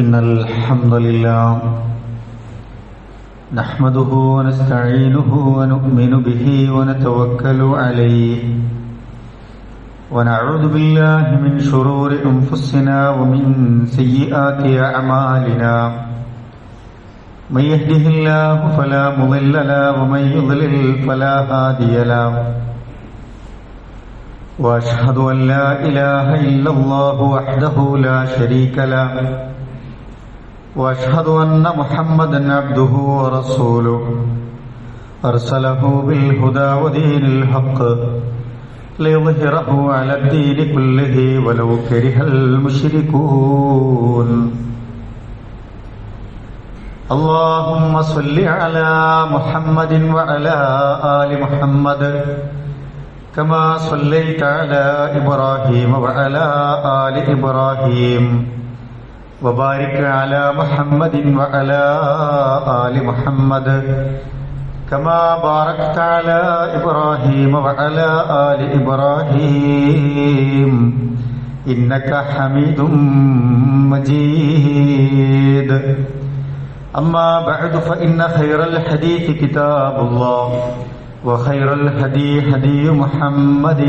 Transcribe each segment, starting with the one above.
إن الحمد لله نحمده ونستعينه ونؤمن به ونتوكل عليه ونعوذ بالله من شرور أنفسنا ومن سيئات أعمالنا من يهده الله فلا مضل له ومن يضلل فلا هادي له وأشهد أن لا إله إلا الله وحده لا شريك له وأشهد أن محمدا عبده ورسوله أرسله بالهدى ودين الحق ليظهره على الدين كله ولو كره المشركون اللهم صل على محمد وعلى آل محمد كما صليت على إبراهيم وعلى آل إبراهيم وبارك على محمد وعلى آل محمد كما باركت على إبراهيم وعلى آل إبراهيم إنك حميد مجيد أما بعد فإن خير الحديث كتاب الله وخير الهدي هدي محمد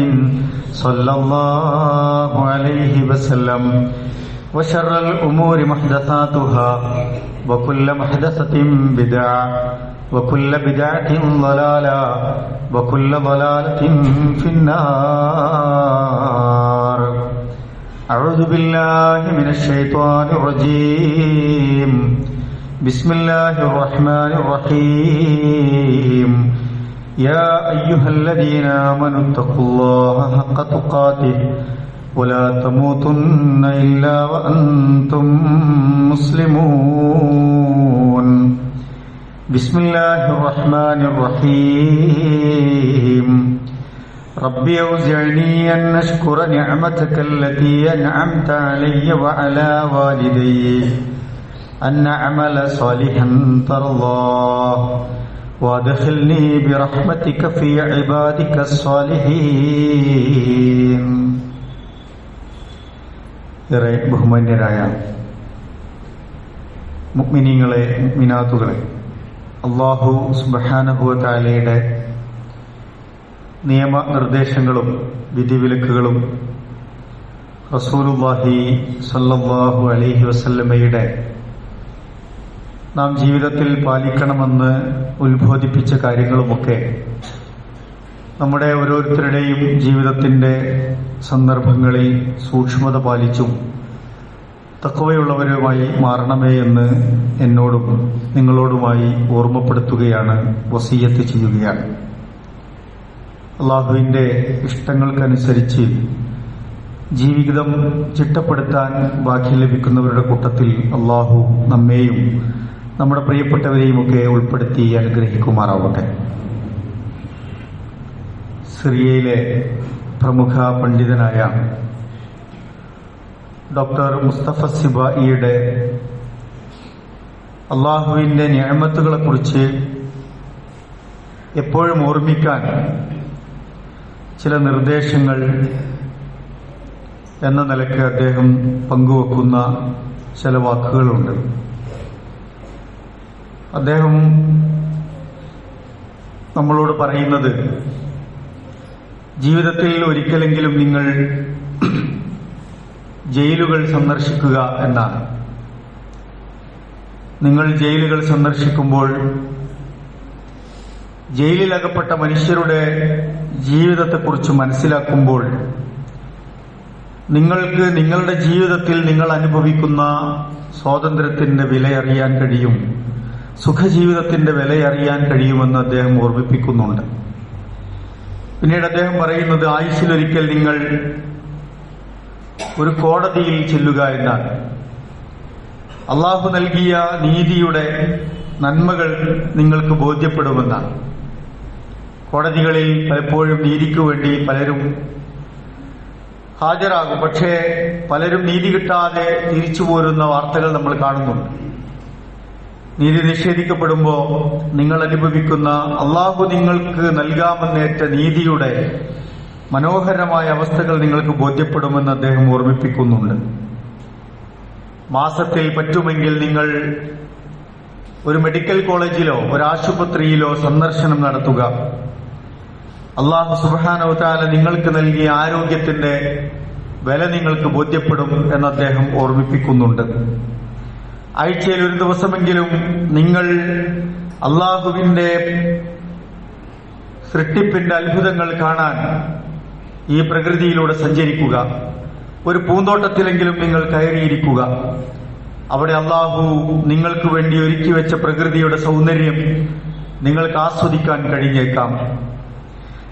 صلى الله عليه وسلم وشر الأمور محدثاتها وكل محدثة بدعة وكل بدعة ضلالة وكل ضلالة في النار أعوذ بالله من الشيطان الرجيم بسم الله الرحمن الرحيم يا أيها الذين آمنوا اتقوا الله حق تقاته ولا تموتن إلا وأنتم مسلمون بسم الله الرحمن الرحيم ربي أوزعني أن أشكر نعمتك التي أنعمت علي وعلى والدي أن أعمل صالحا ترضاه وادخلني برحمتك في عبادك الصالحين. ഏറെ ബഹുമാന്യരായ മുഅ്മിനീങ്ങളെ മുഅ്മിനാത്തുകളെ, അല്ലാഹു സുബ്ഹാനഹു വ തആലയുടെ നിയമനിർദ്ദേശങ്ങളും വിധിവിലക്കുകളും റസൂലുള്ളാഹി സ്വല്ലല്ലാഹു അലൈഹി വസല്ലമയുടെ നാം ജീവിതത്തിൽ പാലിക്കണമെന്ന് ഉത്ബോധിപ്പിച്ച കാര്യങ്ങളുമൊക്കെ നമ്മുടെ ഓരോരുത്തരുടെയും ജീവിതത്തിന്റെ സന്ദർഭങ്ങളിൽ സൂക്ഷ്മത പാലിച്ചും തഖ്വയുള്ളവരുമായി മാറണമേ എന്ന് എന്നോടും നിങ്ങളോടുമായി ഓർമ്മപ്പെടുത്തുകയാണ്, വസിയ്യത്ത് ചെയ്യുകയാണ്. അള്ളാഹുവിന്റെ ഇഷ്ടങ്ങൾക്കനുസരിച്ച് ജീവിതം ചിട്ടപ്പെടുത്താൻ ഭാഗ്യം ലഭിക്കുന്നവരുടെ കൂട്ടത്തിൽ അള്ളാഹു നമ്മെയും നമ്മുടെ പ്രിയപ്പെട്ടവരെയും ഒക്കെ ഉൾപ്പെടുത്തി അനുഗ്രഹിക്കുമാറാവട്ടെ. സിറിയയിലെ പ്രമുഖ പണ്ഡിതനായ ഡോക്ടർ മുസ്തഫ സിബായിയുടെ അള്ളാഹുവിന്റെ നിഅമത്തുകളെ കുറിച്ച് എപ്പോഴും ഓർമ്മിക്കാൻ ചില നിർദ്ദേശങ്ങൾ എന്ന നിലയ്ക്ക് അദ്ദേഹം പങ്കുവെക്കുന്ന ചില വാക്കുകളുണ്ട്. അദ്ദേഹം നമ്മളോട് പറയുന്നത്, ജീവിതത്തിൽ ഒരിക്കലെങ്കിലും നിങ്ങൾ ജയിലുകൾ സന്ദർശിക്കുക എന്നാണ്. നിങ്ങൾ ജയിലുകൾ സന്ദർശിക്കുമ്പോൾ ജയിലിലകപ്പെട്ട മനുഷ്യരുടെ ജീവിതത്തെക്കുറിച്ച് മനസ്സിലാക്കുമ്പോൾ നിങ്ങൾക്ക് നിങ്ങളുടെ ജീവിതത്തിൽ നിങ്ങൾ അനുഭവിക്കുന്ന സ്വാതന്ത്ര്യത്തിന്റെ വിലയറിയാൻ കഴിയും, സുഖജീവിതത്തിന്റെ വിലയറിയാൻ കഴിയുമെന്ന് അദ്ദേഹം ഓർമ്മിപ്പിക്കുന്നുണ്ട്. പിന്നീട് അദ്ദേഹം പറയുന്നത്, ആയുസ്സിലൊരിക്കൽ നിങ്ങൾ ഒരു കോടതിയിൽ ചെല്ലുക എന്നാണ്. അള്ളാഹു നൽകിയ നീതിയുടെ നന്മകൾ നിങ്ങൾക്ക് ബോധ്യപ്പെടുമെന്നാണ്. കോടതികളിൽ പലപ്പോഴും നീതിക്ക് വേണ്ടി പലരും ഹാജരാകും, പക്ഷേ പലരും നീതി കിട്ടാതെ തിരിച്ചു പോരുന്ന വാർത്തകൾ നമ്മൾ കാണുന്നുണ്ട്. നീതി നിഷേധിക്കപ്പെടുമ്പോൾ നിങ്ങൾ അനുഭവിക്കുന്ന അള്ളാഹു നിങ്ങൾക്ക് നൽകാമെന്നേറ്റ നീതിയുടെ മനോഹരമായ അവസ്ഥകൾ നിങ്ങൾക്ക് ബോധ്യപ്പെടുമെന്ന് അദ്ദേഹം ഓർമ്മിപ്പിക്കുന്നുണ്ട്. മാസത്തിൽ പറ്റുമെങ്കിൽ നിങ്ങൾ ഒരു മെഡിക്കൽ കോളേജിലോ ഒരു ആശുപത്രിയിലോ സന്ദർശനം നടത്തുക. അല്ലാഹു സുബ്ഹാനഹു വ തആല നിങ്ങൾക്ക് നൽകിയ ആരോഗ്യത്തിന്റെ വില നിങ്ങൾക്ക് ബോധ്യപ്പെടും എന്ന് അദ്ദേഹം ഓർമ്മിപ്പിക്കുന്നുണ്ട്. ആഴ്ചയിൽ ഒരു ദിവസമെങ്കിലും നിങ്ങൾ അല്ലാഹുവിന്റെ സൃഷ്ടിപ്പിന്റെ അത്ഭുതങ്ങൾ കാണാൻ ഈ പ്രകൃതിയിലൂടെ സഞ്ചരിക്കുക. ഒരു പൂന്തോട്ടത്തിലെങ്കിലും നിങ്ങൾ കയറിയിരിക്കുക. അവിടെ അല്ലാഹു നിങ്ങൾക്ക് വേണ്ടി ഒരുക്കി വെച്ച പ്രകൃതിയുടെ സൗന്ദര്യം നിങ്ങൾക്ക് ആസ്വദിക്കാൻ കഴിഞ്ഞേക്കാം.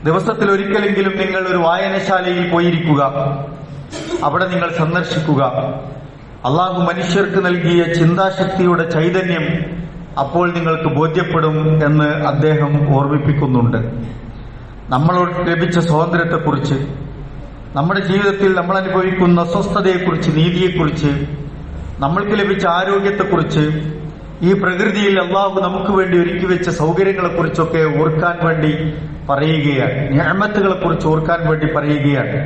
ദിവസത്തിൽ ഒരിക്കലെങ്കിലും നിങ്ങൾ ഒരു വായനശാലയിൽ പോയിരിക്കുക. അവിടെ നിങ്ങൾ സന്ദർശിക്കുക. അല്ലാഹു മനുഷ്യർക്ക് നൽകിയ ചിന്താശക്തിയുടെ ചൈതന്യം അപ്പോൾ നിങ്ങൾക്ക് ബോധ്യപ്പെടും എന്ന് അദ്ദേഹം ഓർമ്മിപ്പിക്കുന്നുണ്ട്. നമ്മളോട് ലഭിച്ച സ്വാതന്ത്ര്യത്തെക്കുറിച്ച്, നമ്മുടെ ജീവിതത്തിൽ നമ്മൾ അനുഭവിക്കുന്ന സ്വസ്ഥതയെക്കുറിച്ച്, നീതിയെക്കുറിച്ച്, നമ്മൾക്ക് ലഭിച്ച ആരോഗ്യത്തെക്കുറിച്ച്, ഈ പ്രകൃതിയിൽ അല്ലാഹു നമുക്ക് വേണ്ടി ഒരുക്കി വെച്ച സൗകര്യങ്ങളെക്കുറിച്ചൊക്കെ ഓർക്കാൻ വേണ്ടി പറയുകയാണ്. നിഅമത്തുകളെക്കുറിച്ച് ഓർക്കാൻ വേണ്ടി പറയുകയാണ്.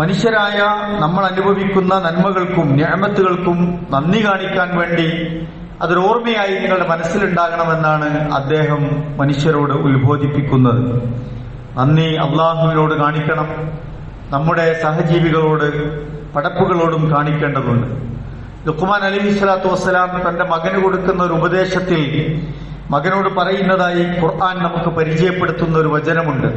മനുഷ്യരായ നമ്മൾ അനുഭവിക്കുന്ന നന്മകൾക്കും നിഅമത്തുകൾക്കും നന്ദി കാണിക്കാൻ വേണ്ടി അതൊരു ഓർമ്മയായി നിങ്ങളുടെ മനസ്സിലുണ്ടാകണമെന്നാണ് അദ്ദേഹം മനുഷ്യരോട് ഉത്ബോധിപ്പിക്കുന്നത്. നന്ദി അല്ലാഹുവിനോട് കാണിക്കണം. നമ്മുടെ സഹജീവികളോട്, പടപ്പുകളോടും കാണിക്കേണ്ടതുണ്ട്. ലുഖ്മാൻ അലൈഹിസ്സലാത്തു വസ്സലാം തന്റെ മകന് കൊടുക്കുന്ന ഒരു ഉപദേശത്തിൽ മകനോട് പറയുന്നതായി ഖുർആൻ നമുക്ക് പരിചയപ്പെടുത്തുന്ന ഒരു വചനമുണ്ട്.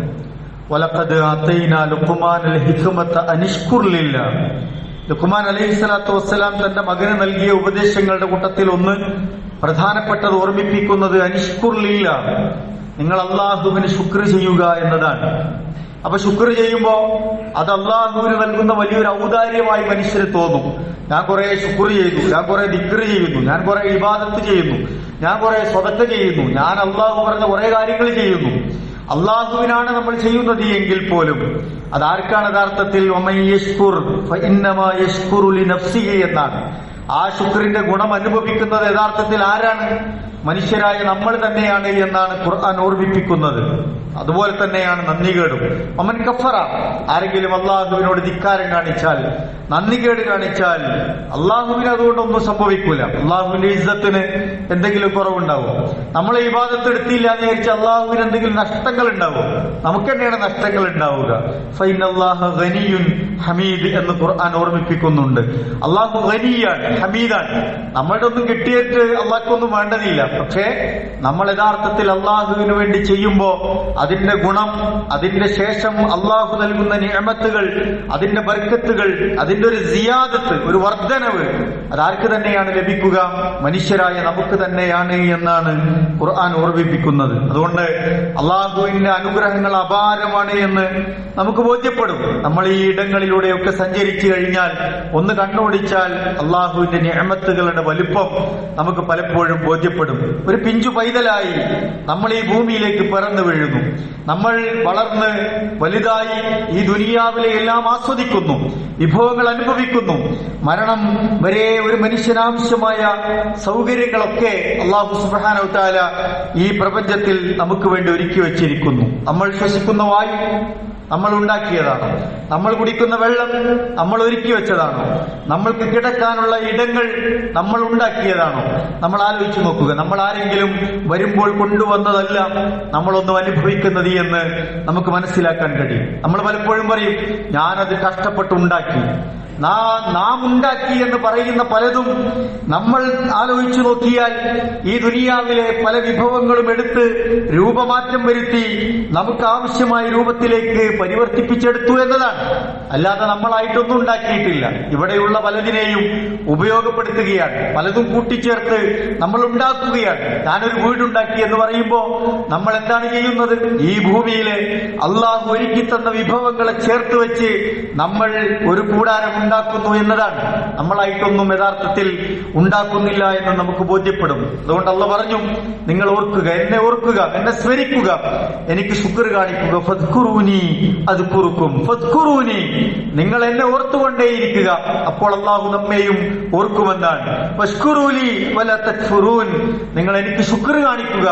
വലഖദ് ആതൈനാ ലുഖ്മാനൽ ഹിക്മത അനിഷ്കുർ ലില്ലാഹ്. ലുഖ്മാൻ അലൈഹിസ്സലാത്തു വസ്സലാം തന്റെ മകന് നൽകിയ ഉപദേശങ്ങളുടെ കൂട്ടത്തിൽ ഒന്ന് പ്രധാനപ്പെട്ടത് ഓർമ്മിപ്പിക്കുന്നത് അനിഷ്കുർ ലില്ലാഹ്, നിങ്ങൾ അല്ലാഹുവിന് ശുക്ർ ചെയ്യുക എന്നതാണ്. അപ്പൊ ശുക്ർ ചെയ്യുമ്പോ അത് അല്ലാഹുവിന് നൽകുന്ന വലിയൊരു ഔദാര്യമായി മനുഷ്യന് തോന്നും. ഞാൻ കുറെ ശുക്ർ ചെയ്തു, ഞാൻ കുറെ ദിക്ർ ചെയ്യുന്നു, ഞാൻ കുറെ ഇബാദത്ത് ചെയ്യുന്നു, ഞാൻ കുറെ സ്വതക്ക ചെയ്യുന്നു, ഞാൻ അല്ലാഹു പറഞ്ഞ കുറെ കാര്യങ്ങൾ ചെയ്യുന്നു. അള്ളാഹുവിനാണ് നമ്മൾ ചെയ്യുന്നത് എങ്കിൽ പോലും അതാർക്കാണ് യഥാർത്ഥത്തിൽ വമൻ യശ്കുർ ഫഇന്നമാ യശ്കുറു ലിനഫ്സിഹി എന്നാണ്. ആ ശുക്രിന്റെ ഗുണം അനുഭവിക്കുന്നത് യഥാർത്ഥത്തിൽ ആരാണ്? മനുഷ്യരായ നമ്മൾ തന്നെയാണ് എന്നാണ് ഖുർആൻ ഓർമ്മിപ്പിക്കുന്നത്. അതുപോലെ തന്നെയാണ് നന്ദികേടും. വമൻ കഫറ, ആരെങ്കിലും അള്ളാഹുവിനോട് ധിക്കാരം കാണിച്ചാൽ, നന്ദികേട് കാണിച്ചാൽ അള്ളാഹുവിന് അതുകൊണ്ടൊന്നും സംഭവിക്കൂല. അള്ളാഹുവിന്റെ ഇസ്സത്തിന് എന്തെങ്കിലും കുറവുണ്ടാവും. നമ്മളെ ഇബാദത്ത് എടുത്തില്ല എന്ന് വിചാരിച്ച് അള്ളാഹുവിന് എന്തെങ്കിലും നഷ്ടങ്ങൾ ഉണ്ടാവും. നമുക്ക് തന്നെയാണ് നഷ്ടങ്ങൾ ഉണ്ടാവുക. ഫൈനല്ലാഹ ഗനിയുൻ ഹമീദ് എന്ന് ഖുർആൻ ഓർമ്മിപ്പിക്കുന്നുണ്ട്. അള്ളാഹു ഗനിയാണ്, ഹമീദാണ്. നമ്മളുടെ ഒന്നും കിട്ടിയിട്ട് അള്ളാഹ്ക്കൊന്നും വേണ്ടതില്ല. പക്ഷേ നമ്മൾ യഥാർത്ഥത്തിൽ അള്ളാഹുവിന് വേണ്ടി ചെയ്യുമ്പോ അതിന്റെ ഗുണം, അതിന്റെ ശേഷം അള്ളാഹു നൽകുന്ന നിഅമത്തുകൾ, അതിന്റെ ബർക്കത്തുകൾ, അതിന്റെ ഒരു സിയാദത്ത്, ഒരു വർധനവ് അതാർക്ക് തന്നെയാണ് ലഭിക്കുക? മനുഷ്യരായ നമുക്ക് തന്നെയാണ് എന്നാണ് ഖുർആൻ ഓർമ്മിപ്പിക്കുന്നത്. അതുകൊണ്ട് അള്ളാഹുവിന്റെ അനുഗ്രഹങ്ങൾ അപാരമാണ് എന്ന് നമുക്ക് ബോധ്യപ്പെടും. നമ്മൾ ഈ ഇടങ്ങളിലൂടെയൊക്കെ സഞ്ചരിച്ചു കഴിഞ്ഞാൽ, ഒന്ന് കണ്ണോടിച്ചാൽ അള്ളാഹുവിന്റെ നിഅമത്തുകളുടെ വലുപ്പം നമുക്ക് പലപ്പോഴും ബോധ്യപ്പെടും. ഒരു പിഞ്ചു പൈതലായി നമ്മൾ ഈ ഭൂമിയിലേക്ക് പിറന്നു വീഴുന്നു. നമ്മൾ വളർന്ന് വലുതായി ഈ ദുനിയാവിലെ എല്ലാം ആസ്വദിക്കുന്നു, വിഭവങ്ങൾ അനുഭവിക്കുന്നു. മരണം വരെ ഒരു മനുഷ്യനാവശ്യമായ സൗകര്യങ്ങളൊക്കെ അല്ലാഹു സുബ്ഹാനഹു വ തആല ഈ പ്രപഞ്ചത്തിൽ നമുക്ക് വേണ്ടി ഒരുക്കി വെച്ചിരിക്കുന്നു. നമ്മൾ ശ്വസിക്കുന്ന വായു നമ്മൾ ഉണ്ടാക്കിയതാണോ? നമ്മൾ കുടിക്കുന്ന വെള്ളം നമ്മൾ ഒരുക്കി വെച്ചതാണോ? നമ്മൾക്ക് കിടക്കാനുള്ള ഇടങ്ങൾ നമ്മൾ ഉണ്ടാക്കിയതാണോ? നമ്മൾ ആലോചിച്ചു നോക്കുക. നമ്മൾ ആരെങ്കിലും വരുമ്പോൾ കൊണ്ടുവന്നതല്ല നമ്മളൊന്നും അനുഭവിക്കുന്നത് എന്ന് നമുക്ക് മനസ്സിലാക്കാൻ കഴിയും. നമ്മൾ പലപ്പോഴും പറയും, ഞാനത് കഷ്ടപ്പെട്ടുണ്ടാക്കി. നാം ഉണ്ടാക്കി എന്ന് പറയുന്ന പലതും നമ്മൾ ആലോചിച്ചു നോക്കിയാൽ ഈ ദുനിയാവിലെ പല വിഭവങ്ങളും എടുത്ത് രൂപമാറ്റം വരുത്തി നമുക്ക് ആവശ്യമായ രൂപത്തിലേക്ക് പരിവർത്തിപ്പിച്ചെടുത്തു എന്നതാണ്. അല്ലാതെ നമ്മളായിട്ടൊന്നും ഉണ്ടാക്കിയിട്ടില്ല. ഇവിടെയുള്ള പലതിനെയും ഉപയോഗപ്പെടുത്തുകയാണ്, പലതും കൂട്ടിച്ചേർത്ത് നമ്മൾ ഉണ്ടാക്കുകയാണ്. ഞാനൊരു വീടുണ്ടാക്കി എന്ന് പറയുമ്പോ നമ്മൾ എന്താണ് ചെയ്യുന്നത്? ഈ ഭൂമിയിലെ അള്ളാഹു ഒരുക്കി തന്ന വിഭവങ്ങളെ ചേർത്ത് വെച്ച് നമ്മൾ ഒരു കൂടാരം ഉണ്ടാക്കുന്നു എന്നതാണ്. നമ്മളായിട്ടൊന്നും യഥാർത്ഥത്തിൽ ഉണ്ടാക്കുന്നില്ല എന്ന് നമുക്ക് ബോധ്യപ്പെടും. അതുകൊണ്ട് അള്ളാഹു പറഞ്ഞു, നിങ്ങൾ ഓർക്കുക, എന്നെ ഓർക്കുക, എന്നെ സ്മരിക്കുക, എനിക്ക് ശുക്ർ കാണിക്കുക. ഫദ്കുറൂനി അദ്കുറുക്കും, ഫദ്കുറൂനി നിങ്ങൾ എന്നെ ഓർത്തുകൊണ്ടേയിരിക്കുക, അപ്പോൾ അള്ളാഹു നമ്മെയും ഓർക്കുമെന്നാണ്. വഷ്കുറൂലി വലാ തക്ഫുറൂൻ, നിങ്ങൾ എനിക്ക് ശുക്ർ കാണിക്കുക,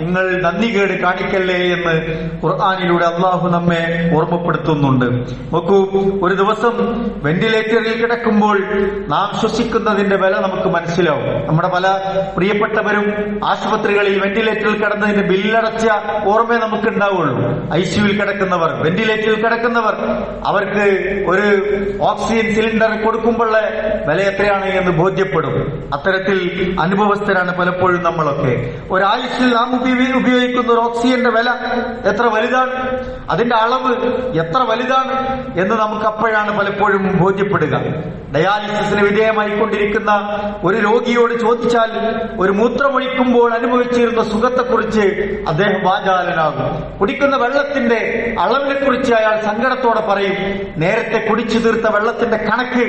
നിങ്ങൾ നന്ദികേട് കാണിക്കല്ലേ എന്ന് ഖുർആനിലൂടെ അള്ളാഹു നമ്മെ ഓർമ്മപ്പെടുത്തുന്നുണ്ട്. നോക്കൂ, ഒരു ദിവസം വെന്റിലേറ്ററിൽ കിടക്കുമ്പോൾ നാം ശ്വസിക്കുന്നതിന്റെ വില നമുക്ക് മനസ്സിലാവും. നമ്മുടെ പല പ്രിയപ്പെട്ടവരും ആശുപത്രികളിൽ വെന്റിലേറ്ററിൽ കിടന്നതിന്റെ ബില്ലടച്ച ഓർമ്മയെ നമുക്ക് ഉണ്ടാവുള്ളൂ. ഐസിയുവിൽ കിടക്കുന്നവർ, വെന്റിലേറ്ററിൽ കിടക്കുന്നവർ, അവർക്ക് ഒരു ഓക്സിജൻ സിലിണ്ടർ കൊടുക്കുമ്പോഴുള്ള വില എത്രയാണ് എന്ന് ബോധ്യപ്പെടും. അത്തരത്തിൽ അനുഭവസ്ഥരാണ് പലപ്പോഴും നമ്മളൊക്കെ. ഒരായുസ്സിൽ നാം ഉപയോഗിക്കുന്ന ഒരു ഓക്സിജന്റെ വില എത്ര വലുതാണ്, അതിന്റെ അളവ് എത്ര വലുതാണ് എന്ന് നമുക്ക് അപ്പോഴാണ് പലപ്പോഴും ബോധ്യപ്പെടുക. ഡയാലിസിസിന് വിധേയമായിക്കൊണ്ടിരിക്കുന്ന ഒരു രോഗിയോട് ചോദിച്ചാൽ ഒരു മൂത്രമൊഴിക്കുമ്പോൾ അനുഭവിച്ചിരുന്ന സുഖത്തെക്കുറിച്ച് അദ്ദേഹം വാചാലനാകും. കുടിക്കുന്ന വെള്ളത്തിന്റെ അളവിനെ കുറിച്ച് അയാൾ സങ്കടത്തോടെ പറയും. നേരത്തെ കുടിച്ചു തീർത്ത വെള്ളത്തിന്റെ കണക്ക്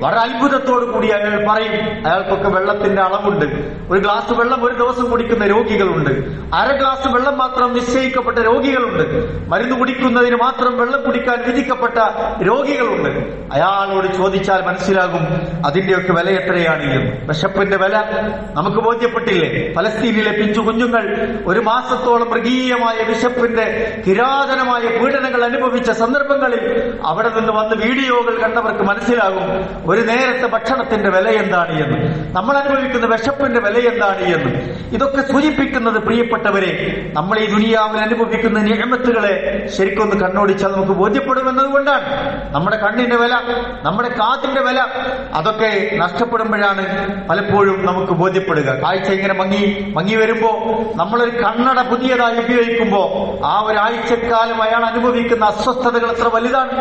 വളരെ അത്ഭുതത്തോടു കൂടി അയാൾ പറയും. അയാൾക്കൊക്കെ വെള്ളത്തിന്റെ അളവുണ്ട്. ഒരു ഗ്ലാസ് വെള്ളം ഒരു ദിവസം കുടിക്കുന്ന രോഗികളുണ്ട്. അര ഗ്ലാസ് വെള്ളം മാത്രം നിശ്ചയിക്കപ്പെട്ട രോഗികളുണ്ട്. മരുന്ന് കുടിക്കുന്നതിന് മാത്രം വെള്ളം കുടിക്കാൻ വിധിക്കപ്പെട്ട രോഗികളുണ്ട്. അയാളോട് ചോദിച്ചാൽ മനസ്സിലാകും അതിന്റെയൊക്കെ വില എത്രയാണ് എന്ന്. വിശപ്പിന്റെ വില നമുക്ക് ബോധ്യപ്പെട്ടില്ലേ? ഫലസ്തീനിലെ പിഞ്ചു കുഞ്ഞുങ്ങൾ ഒരു മാസത്തോളം മൃഗീയമായ വിശപ്പിന്റെ കിരാതനമായ പീഡനങ്ങൾ അനുഭവിച്ച സന്ദർഭങ്ങളിൽ അവിടെ നിന്ന് വന്ന് വീഡിയോകൾ കണ്ടവർക്ക് മനസ്സിലാകും ഒരു നേരത്തെ ഭക്ഷണത്തിന്റെ വില എന്താണ് എന്ന്, നമ്മൾ അനുഭവിക്കുന്ന വിശപ്പിന്റെ വില എന്താണ് എന്ന്. ഇതൊക്കെ സൂചിപ്പിക്കുന്നത് പ്രിയപ്പെട്ടവരെ, നമ്മൾ ഈ ദുനിയാവിൽ അനുഭവിക്കുന്ന നിഅമത്തുകളെ ശരിക്കൊന്ന് കണ്ണോടിച്ചാൽ നമുക്ക് ബോധ്യപ്പെടുമെന്നതുകൊണ്ടാണ്. നമ്മുടെ കണ്ണിന്റെ വില, നമ്മുടെ കാതിന്റെ വില, അതൊക്കെ നഷ്ടപ്പെടുമ്പോഴാണ് പലപ്പോഴും നമുക്ക് ബോധ്യപ്പെടുക. കാഴ്ച ഇങ്ങനെ മങ്ങി വരുമ്പോ നമ്മളൊരു കണ്ണട പുതിയതായി ഉപയോഗിക്കുമ്പോ ആ ഒരാഴ്ചക്കാലം അയാൾ അനുഭവിക്കുന്ന അസ്വസ്ഥതകൾ എത്ര വലുതാണ്.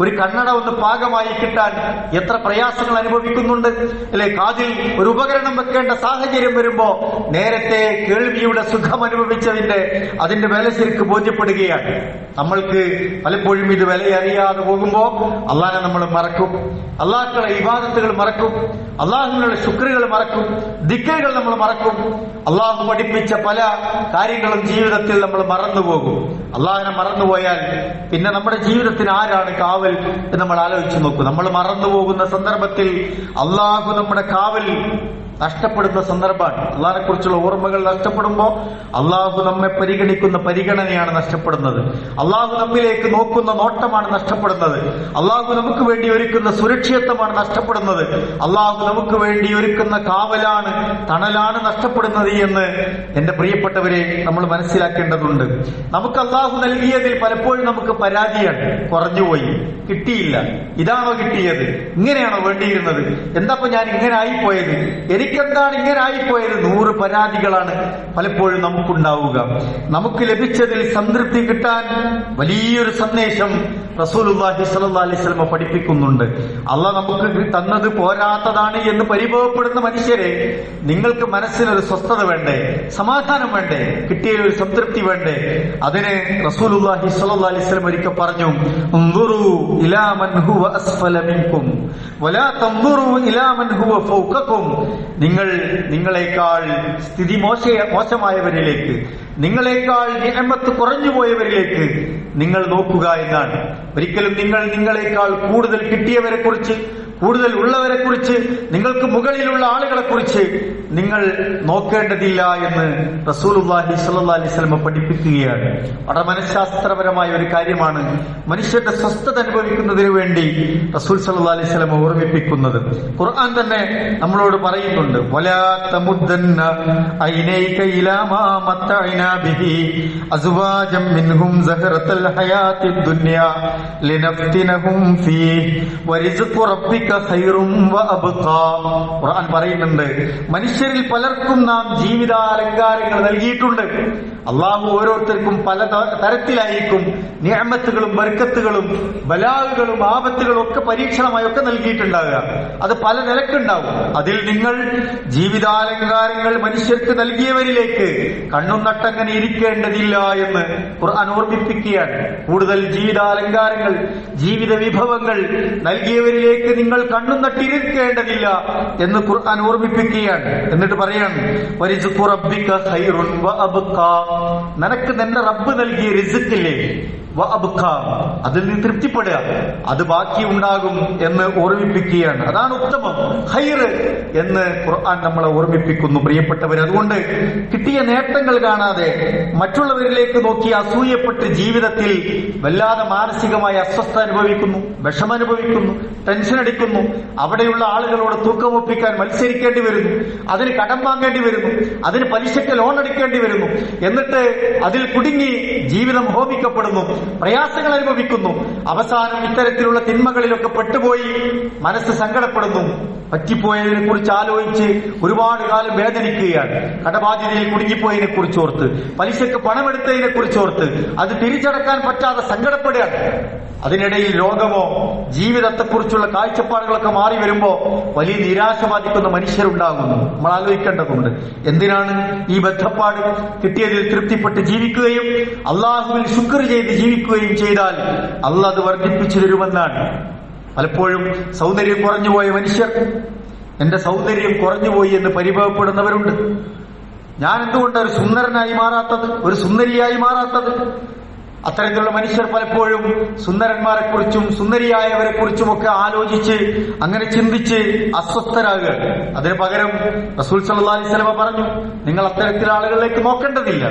ഒരു കണ്ണട ഒന്ന് പാകമായി കിട്ടാൻ എത്ര പ്രയാസങ്ങൾ അനുഭവിക്കുന്നുണ്ട് അല്ലെ? കാതിൽ ഒരു ഉപകരണം വെക്കേണ്ട സാഹചര്യം വരുമ്പോ നേരത്തെ കേൾവിയുടെ സുഖം അനുഭവിച്ചതിന്റെ അതിന്റെ വില ശരിക്ക് ബോധ്യപ്പെടുകയാണ്. നമ്മൾക്ക് പലപ്പോഴും ഇത് വില അറിയാതെ പോകുമ്പോ അള്ളാഹനെ നമ്മൾ മറക്കും, അള്ളാഹുക്കളെ ഇബാദത്തുകൾ മറക്കും, അള്ളാഹുവിനുള്ള ശുക്രുകൾ മറക്കും, ദിക്റുകൾ നമ്മൾ മറക്കും. അള്ളാഹു പഠിപ്പിച്ച പല കാര്യങ്ങളും ജീവിതത്തിൽ നമ്മൾ മറന്നുപോകും. അള്ളാഹിനെ മറന്നുപോയാൽ പിന്നെ നമ്മുടെ ജീവിതത്തിന് ആരാണ് കാവൽ എന്ന് നമ്മൾ ആലോചിച്ച് നോക്കും. നമ്മൾ മറന്നുപോകുന്ന സന്ദർഭത്തിൽ അള്ളാഹു നമ്മുടെ കാവൽ നഷ്ടപ്പെടുന്ന സന്ദർഭമാണ്. അള്ളാഹിനെ കുറിച്ചുള്ള ഓർമ്മകൾ നഷ്ടപ്പെടുമ്പോൾ അള്ളാഹു നമ്മെ പരിഗണിക്കുന്ന പരിഗണനയാണ് നഷ്ടപ്പെടുന്നത്. അള്ളാഹു നമ്മിലേക്ക് നോക്കുന്ന നോട്ടമാണ് നഷ്ടപ്പെടുന്നത്. അള്ളാഹു നമുക്ക് വേണ്ടി ഒരുക്കുന്ന സുരക്ഷിതത്വമാണ് നഷ്ടപ്പെടുന്നത്. അള്ളാഹു നമുക്ക് വേണ്ടി ഒരുക്കുന്ന കാവലാണ്, തണലാണ് നഷ്ടപ്പെടുന്നത് എന്ന് എന്റെ പ്രിയപ്പെട്ടവരെ നമ്മൾ മനസ്സിലാക്കേണ്ടതുണ്ട്. നമുക്ക് അള്ളാഹു നൽകിയതിൽ പലപ്പോഴും നമുക്ക് പരാതിയാണ്. കുറഞ്ഞുപോയി, കിട്ടിയില്ല, ഇതാണോ കിട്ടിയത്, ഇങ്ങനെയാണോ വേണ്ടിയിരുന്നത്, എന്താപ്പോ ഞാൻ ഇങ്ങനെ ആയിപ്പോയത്, എനിക്കെന്താണ് ഇങ്ങനെ ആയിപ്പോയത്, 100 പരാതികളാണ് പലപ്പോഴും നമുക്കുണ്ടാവുക. നമുക്ക് ലഭിച്ചതിൽ സംതൃപ്തി കിട്ടാൻ വലിയൊരു സന്ദേശം റസൂലുള്ളാഹി സ്വല്ലല്ലാഹു അലൈഹി വസല്ലം പഠിപ്പിക്കുന്നുണ്ട്. അള്ളാഹ് നമുക്ക് തന്നത് പോരാത്തതാണ് എന്ന് പരിഭവപ്പെടുന്ന മനുഷ്യരെ, നിങ്ങൾക്ക് മനസ്സിനൊരു സ്വസ്ഥത വേണ്ടേ, സമാധാനം വേണ്ടേ, കിട്ടിയൊരു സംതൃപ്തി വേണ്ടേ? അതിന് റസൂലുള്ളാഹി സ്വല്ലല്ലാഹു അലൈഹി വസല്ലം ഒരിക്കൽ പറഞ്ഞു, ഉൻദുറു ഇലാ മൻ ഹുവ അസ്ഫല മിൻകും വലാ തൻദുറു ഇലാ മൻ ഹുവ ഫൗകകും. നിങ്ങൾ നിങ്ങളെക്കാൾ സ്ഥിതി മോശമായവരിലേക്ക്, നിങ്ങളെക്കാൾ നിഅമത്ത് കുറഞ്ഞുപോയവരിലേക്ക് നിങ്ങൾ നോക്കുക എന്നാണ്. ഒരിക്കലും നിങ്ങൾ നിങ്ങളെക്കാൾ കൂടുതൽ കിട്ടിയവരെ കുറിച്ച്, കൂടുതൽ ഉള്ളവരെ കുറിച്ച്, നിങ്ങൾക്ക് മുകളിലുള്ള ആളുകളെ കുറിച്ച് നിങ്ങൾ നോക്കേണ്ടതില്ല എന്ന് റസൂലുള്ളാഹി സ്വല്ലല്ലാഹു അലൈഹി വസല്ലം പഠിപ്പിക്കുകയാണ്. വളരെ മനഃശാസ്ത്രപരമായ ഒരു കാര്യമാണ് മനുഷ്യന്റെ സ്വസ്ഥത അനുഭവിക്കുന്നതിന് വേണ്ടി റസൂൽ സ്വല്ലല്ലാഹു അലൈഹി വസല്ലം ഓർമ്മിപ്പിക്കുന്നത്. ഖുർആൻ തന്നെ നമ്മളോട് പറയുന്നുണ്ട്, വലാ തമുദ്ദന്ന ഐനൈക ഇലാ മാ മത്തഅനാ ബിഹി അസ്വാജം മിൻഹും സഹറത്തൽ ഹയാത്തിദ് ദുനിയാ ലിനഫ്തിനഹും ഫീഹി വറിസ്ഖു റബ്ബിക ഖൈറും വഅബ്ഖാ. ഖുർആൻ പറയുന്നുണ്ട്, മനുഷ്യരിൽ പലർക്കും നാം ജീവിതാലങ്കാരങ്ങൾ നൽകിയിട്ടുണ്ട്. അള്ളാഹു ഓരോരുത്തർക്കും പല തരത്തിലായിരിക്കും നിഅമത്തുകളും ബർക്കത്തുകളും ബലാഗുകളും ആപത്തുകളും ഒക്കെ പരീക്ഷണമായി ഒക്കെ നൽകിയിട്ടുണ്ടാവുക. അത് പല നിലക്കുണ്ടാവും. അതിൽ നിങ്ങൾ ജീവിതാലങ്കാരങ്ങൾ മനുഷ്യർക്ക് നൽകിയവരിലേക്ക് കണ്ണും നട്ടങ്ങനെ ഇരിക്കേണ്ടതില്ല എന്ന് ഖുർആൻ ഓർമ്മിപ്പിക്കുകയാണ്. കൂടുതൽ ജീവിതാലങ്കാരങ്ങൾ, ജീവിത വിഭവങ്ങൾ നൽകിയവരിലേക്ക് നിങ്ങൾ കണ്ണും നട്ടിരിക്കേണ്ടതില്ല എന്ന് ഖുർആൻ ഓർമ്മിപ്പിക്കുകയാണ്. എന്നിട്ട് പറയാണ്, വറിസ്ഖു റബ്ബിക ഖൈറുൻ വഅബ്ഖാ. നിനക്ക് നിന്റെ റബ്ബ് നൽകിയ റിസ്ഖില്ലേ, വഅബ്ഖാ, അതിൽ നിന്ന് തൃപ്തിപ്പെടുക, അത് ബാക്കി ഉണ്ടാകും എന്ന് ഓർമ്മിപ്പിക്കുകയാണ്. അതാണ് ഉത്തമം, ഖൈർ എന്ന് ഖുർആൻ നമ്മളെ ഓർമ്മിപ്പിക്കുന്നു പ്രിയപ്പെട്ടവർ. അതുകൊണ്ട് കിട്ടിയ നേട്ടങ്ങൾ കാണാതെ മറ്റുള്ളവരിലേക്ക് നോക്കി അസൂയപ്പെട്ട് ജീവിതത്തിൽ വല്ലാതെ മാനസികമായ അസ്വസ്ഥത അനുഭവിക്കുന്നു, വിഷമം അനുഭവിക്കുന്നു, ടെൻഷൻ അടിക്കുന്നു. അവിടെയുള്ള ആളുകളോട് തൂക്കമൊപ്പിക്കാൻ മത്സരിക്കേണ്ടി വരുന്നു, അതിന് കടം വാങ്ങേണ്ടി വരുന്നു, അതിന് പലിശയ്ക്ക് ലോൺ എടുക്കേണ്ടി വരുന്നു. എന്നിട്ട് അതിൽ കുടുങ്ങി ജീവിതം ഹോമിക്കപ്പെടുന്നു, പ്രയാസങ്ങൾ അനുഭവിക്കുന്നു. അവസാനം ഇത്തരത്തിലുള്ള തിന്മകളിലൊക്കെ പെട്ടുപോയി മനസ്സ് സങ്കടപ്പെടുന്നു. പറ്റിപ്പോയതിനെ കുറിച്ച് ആലോചിച്ച് ഒരുപാട് കാലം വേദനിക്കുകയാണ്. കടബാധ്യതയിൽ കുടുങ്ങിപ്പോയതിനെ കുറിച്ച് ഓർത്ത്, പലിശക്ക് പണമെടുത്തതിനെ കുറിച്ച് ഓർത്ത് അത് തിരിച്ചടക്കാൻ പറ്റാതെ സങ്കടപ്പെടുകയാണ്. അതിനിടയിൽ രോഗമോ ജീവിതത്തെക്കുറിച്ചുള്ള കാഴ്ചപ്പാടുകളൊക്കെ മാറി വരുമ്പോ വലിയ നിരാശ ബാധിക്കുന്ന മനുഷ്യരുണ്ടാകുന്നു. നമ്മൾ ആലോചിക്കേണ്ടതുണ്ട്, എന്തിനാണ് ഈ ബദ്ധപ്പാട്? കിട്ടിയതിൽ തൃപ്തിപ്പെട്ട് ജീവിക്കുകയും അള്ളാഹുവിൽ ശുക്ർ ചെയ്ത് ജീവിക്കുകയും ചെയ്താൽ അള്ളാഹ് അത് വർദ്ധിപ്പിച്ചു തരുമെന്നാണ്. പലപ്പോഴും സൗന്ദര്യം കുറഞ്ഞുപോയ മനുഷ്യർ, എന്റെ സൗന്ദര്യം കുറഞ്ഞുപോയി എന്ന് പരിഭവപ്പെടുന്നവരുണ്ട്. ഞാൻ എന്തുകൊണ്ട് ഒരു സുന്ദരനായി മാറാത്തത്, ഒരു സുന്ദരിയായി മാറാത്തത്? അത്തരത്തിലുള്ള മനുഷ്യർ പലപ്പോഴും സുന്ദരന്മാരെ കുറിച്ചും സുന്ദരിയായവരെ കുറിച്ചുമൊക്കെ ആലോചിച്ച് അങ്ങനെ ചിന്തിച്ച് അസ്വസ്ഥരാകുക. അതിന് പകരം റസൂൽ സല്ലല്ലാഹു അലൈഹി വസല്ലം പറഞ്ഞു, നിങ്ങൾ അത്തരത്തിലുള്ള ആളുകളിലേക്ക് നോക്കേണ്ടതില്ല,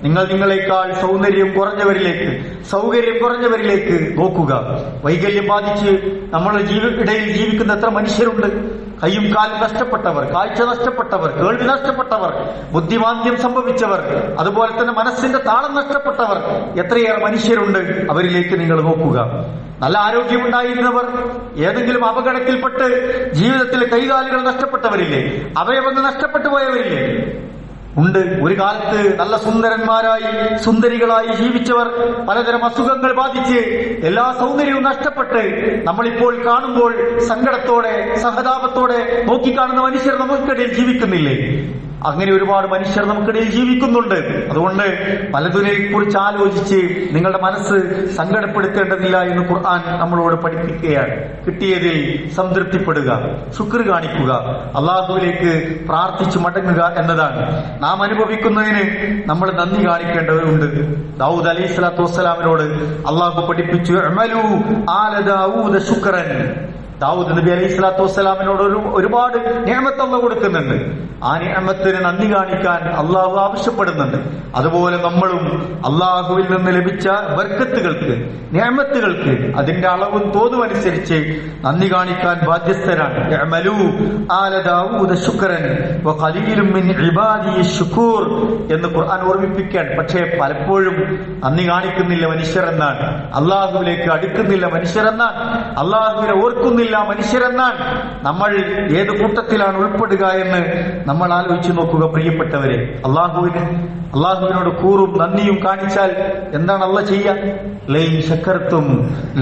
നിങ്ങൾ നിങ്ങളെക്കാൾ സൗന്ദര്യം കുറഞ്ഞവരിലേക്ക്, സൗകര്യം കുറഞ്ഞവരിലേക്ക് നോക്കുക. വൈകല്യം ബാധിച്ച് നമ്മുടെ ഇടയിൽ ജീവിക്കുന്ന എത്ര മനുഷ്യരുണ്ട്? കയ്യും കാലും നഷ്ടപ്പെട്ടവർ, കാഴ്ച നഷ്ടപ്പെട്ടവർ, കേൾവി നഷ്ടപ്പെട്ടവർ, ബുദ്ധിമാന്ദ്യം സംഭവിച്ചവർ, അതുപോലെ തന്നെ മനസ്സിന്റെ താളം നഷ്ടപ്പെട്ടവർ, എത്രയേറെ മനുഷ്യരുണ്ട്. അവരിലേക്ക് നിങ്ങൾ നോക്കുക. നല്ല ആരോഗ്യമുണ്ടായിരുന്നവർ ഏതെങ്കിലും അപകടത്തിൽപ്പെട്ട് ജീവിതത്തിൽ കൈകാലുകൾ നഷ്ടപ്പെട്ടവരില്ലേ? അവയവങ്ങൾ നഷ്ടപ്പെട്ടു പോയവരില്ലേ? ഉണ്ട്. ഒരു കാലത്ത് നല്ല സുന്ദരന്മാരായി സുന്ദരികളായി ജീവിച്ചവർ പലതരം അസുഖങ്ങൾ ബാധിച്ച് എല്ലാ സൗന്ദര്യവും നഷ്ടപ്പെട്ട് നമ്മളിപ്പോൾ കാണുമ്പോൾ സങ്കടത്തോടെ സഹതാപത്തോടെ നോക്കിക്കാണുന്ന മനുഷ്യർ നമുക്കിടയിൽ ജീവിക്കുന്നില്ലേ? അങ്ങനെ ഒരുപാട് മനുഷ്യർ നമുക്കിടയിൽ ജീവിക്കുന്നുണ്ട്. അതുകൊണ്ട് പലതിനെ കുറിച്ച് ആലോചിച്ച് നിങ്ങളുടെ മനസ്സ് സങ്കടപ്പെടുത്തേണ്ടതില്ല എന്ന് ഖുർആൻ നമ്മളോട് പഠിപ്പിക്കുകയാണ്. കിട്ടിയതിൽ സംതൃപ്തിപ്പെടുക, ശുക്ർ കാണിക്കുക, അള്ളാഹുവിലേക്ക് പ്രാർത്ഥിച്ചു മടങ്ങുക എന്നതാണ്. നാം അനുഭവിക്കുന്നതിന് നമ്മൾ നന്ദി കാണിക്കേണ്ടവരുണ്ട്. ദാവൂദ് അലൈഹി സ്വലാത്തു വസ്സലാമിനോട് അള്ളാഹു പഠിപ്പിച്ചു, അമലു ആല ദാവൂദ ശുക്രൻ. ദാവൂദ് നബി അലൈഹി സ്വലാത്തു വസ്സലാമിനോട് ഒരുപാട് നിഅമത്ത് അല്ലാഹു കൊടുക്കുന്നുണ്ട്. ആ നിഅമത്തിന് നന്ദി കാണിക്കാൻ അള്ളാഹു ആവശ്യപ്പെടുന്നുണ്ട്. അതുപോലെ നമ്മളും അള്ളാഹുവിൽ നിന്ന് ലഭിച്ച ബർക്കത്തുകൾക്ക്, നിഅമത്തുകൾക്ക് അതിന്റെ അളവും തോതും അനുസരിച്ച് നന്ദി കാണിക്കാൻ ബാധ്യസ്ഥരാണ്. ഇഅ്മലൂ ആല ദാവൂദ ശുക്രൻ വഖലീലും മിൻ ഇബാദിയ ശുകൂർ എന്ന് ഖുർആൻ ഓർമ്മിപ്പിക്കാൻ. പക്ഷേ പലപ്പോഴും നന്ദി കാണിക്കുന്നില്ല മനുഷ്യരെന്നാണ്, അള്ളാഹുവിലേക്ക് അടുക്കുന്നില്ല മനുഷ്യരെന്നാണ്, അള്ളാഹുവിനെ ഓർക്കുന്നില്ല മനുഷ്യരെന്നാണ്. നമ്മൾ ഏത് കൂട്ടത്തിലാണ് ഉൾപ്പെടുക എന്ന് നമ്മൾ ആലോചിച്ചു നോക്കുക പ്രിയപ്പെട്ടവരെ. അള്ളാഹുവിനോട് കൂറും നന്ദിയും കാണിച്ചാൽ എന്താണ് അള്ളാഹ് ചെയ്യുക? ലൈൻ ശക്കർത്തും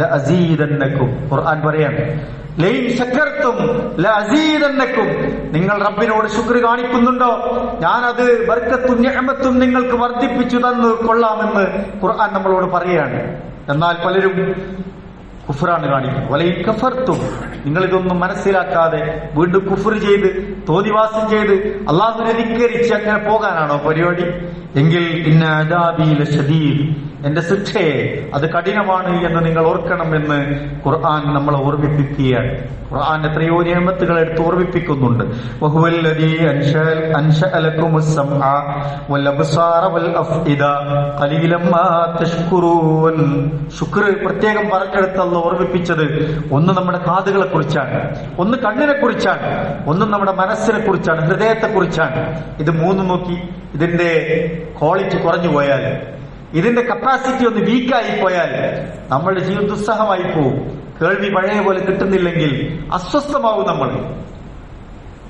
ലഅസീദന്നകും. ഖുർആൻ പറയാണ്, ലൈൻ ശക്കർത്തും ലഅസീദന്നകും. നിങ്ങൾ റബ്ബിനോട് ശുക്ർ കാണിക്കുന്നുണ്ടോ, ഞാനത് ബർക്കത്തും നിഅമത്തും നിങ്ങൾക്ക് വർദ്ധിപ്പിച്ചു തന്നു കൊള്ളാമെന്ന് ഖുർആൻ നമ്മളോട് പറയാണ്. എന്നാൽ പലരും കുഫറാണ് കാണിക്കുന്നത്. വലൈൻ കഫർത്തും, നിങ്ങൾ ഇതൊന്നും മനസ്സിലാക്കാതെ വീണ്ടും കുഫർ ചെയ്ത് തോന്നിവാസം ചെയ്ത് അള്ളാഹുവിനെ ധിക്കരിച്ച് അങ്ങനെ പോകാനാണോ പരിപാടി? എങ്കിൽ ഇന്ന അദാബി ലശദീദ്, എന്റെ ശിക്ഷയെ അത് കഠിനമാണ് എന്ന് നിങ്ങൾ ഓർക്കണമെന്ന് ഖുർആൻ നമ്മളെ ഓർമ്മിപ്പിക്കുകയാണ്. ഖുർആൻ എത്രയോ നിഅമത്തുകൾ എടുത്ത് ഓർമ്മിപ്പിക്കുന്നുണ്ട്. വഹുവല്ലദീ അൻശഅ ലക്കുമുസ് സമഅ വൽ അബ്സാറ വൽ അഫ്ഇദ ഖലീലൻ മാ തശ്കുറൂൻ. ശുക്ർ പ്രത്യേകം പറഞ്ഞെടുത്ത് അല്ലാഹു ഓർമ്മിപ്പിച്ചത് ഒന്ന് നമ്മുടെ കാതുകളെ കുറിച്ചാണ്, ഒന്ന് കണ്ണിനെ കുറിച്ചാണ്, ഒന്ന് നമ്മുടെ മനസ്സിനെ കുറിച്ചാണ്, ഹൃദയത്തെ കുറിച്ചാണ്. ഇത് മൂന്നും നോക്കി ഇതിന്റെ ക്വാളിറ്റി കുറഞ്ഞു പോയാൽ, ഇതിന്റെ കപ്പാസിറ്റി ഒന്ന് വീക്കായി പോയാൽ നമ്മളുടെ ജീവിതം ദുസ്സഹമായി പോകും. കേൾവി പഴയ പോലെ കിട്ടുന്നില്ലെങ്കിൽ അസ്വസ്ഥമാവും നമ്മൾ.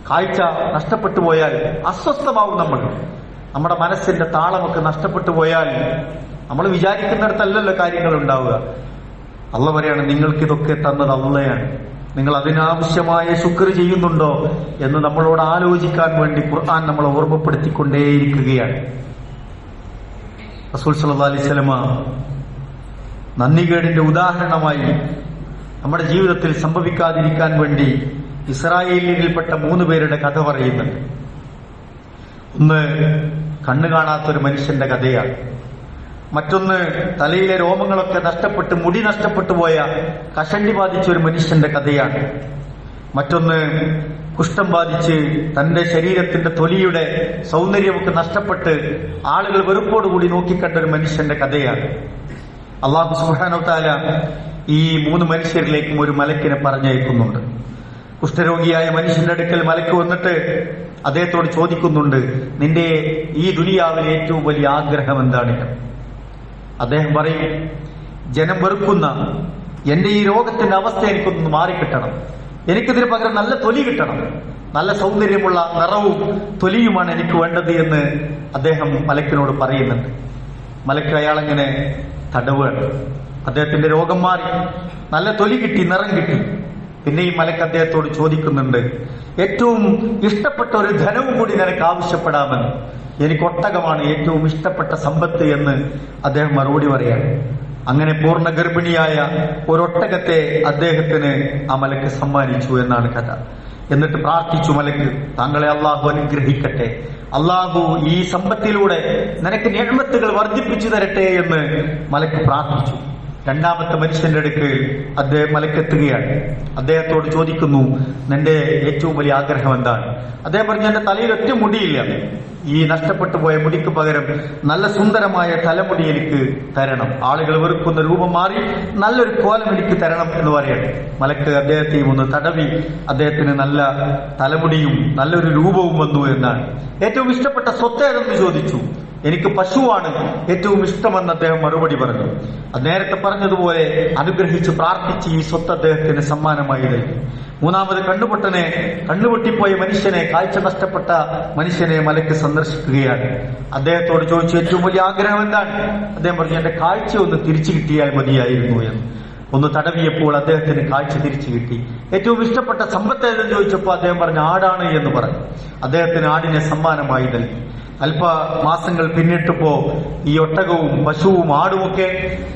കാഴ്ച നഷ്ടപ്പെട്ടു പോയാൽ അസ്വസ്ഥമാവും നമ്മൾ. നമ്മുടെ മനസ്സിന്റെ താളമൊക്കെ നഷ്ടപ്പെട്ടു പോയാൽ നമ്മൾ വിചാരിക്കുന്നിടത്തല്ലല്ലോ കാര്യങ്ങൾ ഉണ്ടാവുക. അള്ളാഹ് പറയാണ്, നിങ്ങൾക്കിതൊക്കെ തന്നത് അള്ളയാണ്, നിങ്ങൾ അതിനാവശ്യമായ ശുക്ർ ചെയ്യുന്നുണ്ടോ എന്ന് നമ്മളോട് ആലോചിക്കാൻ വേണ്ടി ഖുർആൻ നമ്മളെ ഓർമ്മപ്പെടുത്തിക്കൊണ്ടേയിരിക്കുകയാണ്. റസൂൽ സല്ലല്ലാഹു അലൈഹി വസല്ലമ നന്ദികേടിന്റെ ഉദാഹരണമായി നമ്മുടെ ജീവിതത്തിൽ സംഭവിക്കാതിരിക്കാൻ വേണ്ടി ഇസ്രായേലിൽപ്പെട്ട 3 പേരുടെ കഥ പറയുന്നുണ്ട്. ഒന്ന് കണ്ണു കാണാത്തൊരു മനുഷ്യന്റെ കഥയാണ്. മറ്റൊന്ന് തലയിലെ രോമങ്ങളൊക്കെ നഷ്ടപ്പെട്ട് മുടി നഷ്ടപ്പെട്ടു പോയ കഷണ്ടി ബാധിച്ച ഒരു മനുഷ്യന്റെ കഥയാണ്. മറ്റൊന്ന് കുഷ്ഠം ബാധിച്ച് തന്റെ ശരീരത്തിന്റെ തൊലിയുടെ സൗന്ദര്യമൊക്കെ നഷ്ടപ്പെട്ട് ആളുകൾ വെറുപ്പോടുകൂടി നോക്കിക്കണ്ട ഒരു മനുഷ്യന്റെ കഥയാണ്. അല്ലാഹു സുബ്ഹാനഹു വ തആല ഈ 3 മനുഷ്യരിലേക്കും ഒരു മലക്കിനെ പറഞ്ഞയക്കുന്നുണ്ട്. കുഷ്ഠരോഗിയായ മനുഷ്യന്റെ അടുക്കൽ മലക്ക് വന്നിട്ട് അദ്ദേഹത്തോട് ചോദിക്കുന്നുണ്ട്, നിന്റെ ഈ ദുനിയാവിലെ ഏറ്റവും വലിയ ആഗ്രഹം എന്താണ്? അദ്ദേഹം പറയും, ജനം വെറുക്കുന്ന എന്റെ ഈ രോഗത്തിന്റെ അവസ്ഥ എനിക്കൊന്ന് മാറിക്കിട്ടണം, എനിക്കിതിന് പകരം നല്ല തൊലി കിട്ടണം, നല്ല സൗന്ദര്യമുള്ള നിറവും തൊലിയുമാണ് എനിക്ക് വേണ്ടത് എന്ന് അദ്ദേഹം മലക്കിനോട് പറയുന്നുണ്ട്. മലക്ക് അയാളെങ്ങനെ തടവുകയാണ്. അദ്ദേഹത്തിന്റെ രോഗം മാറി, നല്ല തൊലി കിട്ടി, നിറം കിട്ടി. പിന്നെ ഈ മലക്ക് അദ്ദേഹത്തോട് ചോദിക്കുന്നുണ്ട്, ഏറ്റവും ഇഷ്ടപ്പെട്ട ഒരു ധനവും കൂടി നിനക്ക് ആവശ്യപ്പെടാമെന്ന്. എനിക്ക് ഒട്ടകമാണ് ഏറ്റവും ഇഷ്ടപ്പെട്ട സമ്പത്ത് എന്ന് അദ്ദേഹം മറുപടി പറയാണ്. അങ്ങനെ പൂർണ്ണ ഗർഭിണിയായ ഒരൊട്ടകത്തെ അദ്ദേഹത്തിന് ആ മലക്ക് സമ്മാനിച്ചു എന്നാണ് കഥ. എന്നിട്ട് പ്രാർത്ഥിച്ചു മലക്ക്, താങ്കളെ അള്ളാഹു അനുഗ്രഹിക്കട്ടെ, അള്ളാഹു ഈ സമ്പത്തിലൂടെ നിനക്ക് നിഅ്മത്തുകൾ വർദ്ധിപ്പിച്ചു തരട്ടെ എന്ന് മലക്ക് പ്രാർത്ഥിച്ചു. രണ്ടാമത്തെ മനുഷ്യന്റെ അടുക്ക് അദ്ദേഹം മലക്കെത്തുകയാണ്. അദ്ദേഹത്തോട് ചോദിക്കുന്നു, നിന്റെ ഏറ്റവും വലിയ ആഗ്രഹം എന്താണ്? അദ്ദേഹം പറഞ്ഞു, എന്റെ തലയിൽ ഒറ്റ മുടിയില്ല, ഈ നഷ്ടപ്പെട്ടു പോയ മുടിക്ക് പകരം നല്ല സുന്ദരമായ തലമുടി എനിക്ക് തരണം, ആളുകൾ വെറുക്കുന്ന രൂപം മാറി നല്ലൊരു കോലം എനിക്ക് തരണം എന്ന് പറയട്ടെ. മലക്ക് അദ്ദേഹത്തെയും ഒന്ന് തടവി അദ്ദേഹത്തിന് നല്ല തലമുടിയും നല്ലൊരു രൂപവും വന്നു എന്നാണ്. ഏറ്റവും ഇഷ്ടപ്പെട്ട സ്വത്ത് ഏതെന്ന് ചോദിച്ചു. എനിക്ക് പശുവാണ് ഏറ്റവും ഇഷ്ടമെന്ന് അദ്ദേഹം മറുപടി പറഞ്ഞു. നേരത്തെ പറഞ്ഞതുപോലെ അനുഗ്രഹിച്ച് പ്രാർത്ഥിച്ച് ഈ സ്വത്ത് അദ്ദേഹത്തിന് സമ്മാനമായി നൽകി. മൂന്നാമത് കണ്ണുപൊട്ടിപ്പോയ മനുഷ്യനെ, കാഴ്ച നഷ്ടപ്പെട്ട മനുഷ്യനെ മലക്ക് സന്ദർശിക്കുകയാണ്. അദ്ദേഹത്തോട് ചോദിച്ചു, ഏറ്റവും വലിയ ആഗ്രഹം എന്താണ്? അദ്ദേഹം പറഞ്ഞു, എന്റെ കാഴ്ച ഒന്ന് തിരിച്ചു കിട്ടിയാൽ മതിയായിരുന്നു എന്ന്. ഒന്ന് തടവിയപ്പോൾ അദ്ദേഹത്തിന് കാഴ്ച തിരിച്ചു കിട്ടി. ഏറ്റവും ഇഷ്ടപ്പെട്ട സമ്പത്ത് ഏതെന്ന് ചോദിച്ചപ്പോൾ അദ്ദേഹം പറഞ്ഞു, ആടാണ് എന്ന് പറഞ്ഞു. അദ്ദേഹത്തിന് ആടിനെ സമ്മാനമായി നൽകി. അല്പ മാസങ്ങൾ പിന്നിട്ടപ്പോ ഈ ഒട്ടകവും പശുവും ആടുമൊക്കെ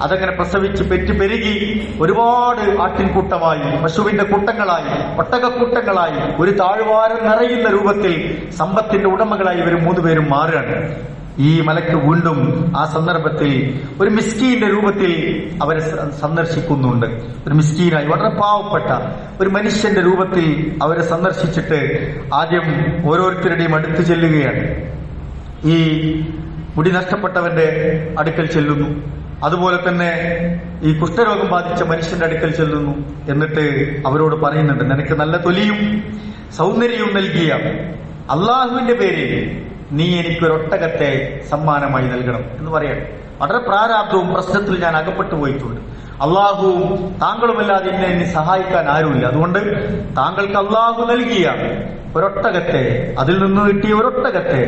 അതങ്ങനെ പ്രസവിച്ച് പെരുകി ഒരുപാട് ആട്ടിൻകൂട്ടമായി, പശുവിന്റെ കൂട്ടങ്ങളായി, ഒട്ടകക്കൂട്ടങ്ങളായി, ഒരു താഴ്വാരം നിറയുന്ന രൂപത്തിൽ സമ്പത്തിന്റെ ഉടമകളായി ഇവർ 3 പേരും മാറുകയാണ്. ഈ മലക്ക് വീണ്ടും ആ സന്ദർഭത്തിൽ ഒരു മിസ്കീന്റെ രൂപത്തിൽ അവരെ സന്ദർശിക്കുന്നുണ്ട്. ഒരു മിസ്കീനായി വളരെ പാവപ്പെട്ട ഒരു മനുഷ്യന്റെ രൂപത്തിൽ അവരെ സന്ദർശിച്ചിട്ട് ആദ്യം ഓരോരുത്തരുടെയും അടുത്ത് ചെല്ലുകയാണ്. ഈ മുടി നഷ്ടപ്പെട്ടവന്റെ അടുക്കൽ ചെല്ലുന്നു. അതുപോലെ തന്നെ ഈ കുഷ്ഠരോഗം ബാധിച്ച മനുഷ്യന്റെ അടുക്കൽ ചെല്ലുന്നു. എന്നിട്ട് അവരോട് പറയുന്നുണ്ട്, നിനക്ക് നല്ല തൊലിയും സൗന്ദര്യവും നൽകിയ അള്ളാഹുവിന്റെ പേരിൽ നീ എനിക്കൊരൊട്ടകത്തെ സമ്മാനമായി നൽകണം എന്ന് പറയണം. വളരെ പ്രാരാബ്ധവും പ്രശ്നത്തിൽ ഞാൻ അകപ്പെട്ടു പോയിട്ടുണ്ട്. അള്ളാഹുവും താങ്കളുമല്ലാതെ എന്നെ സഹായിക്കാൻ ആരുമില്ല. അതുകൊണ്ട് താങ്കൾക്ക് അള്ളാഹു നൽകിയ ഒരൊട്ടകത്തെ, അതിൽ നിന്ന് കിട്ടിയ ഒരൊട്ടകത്തെ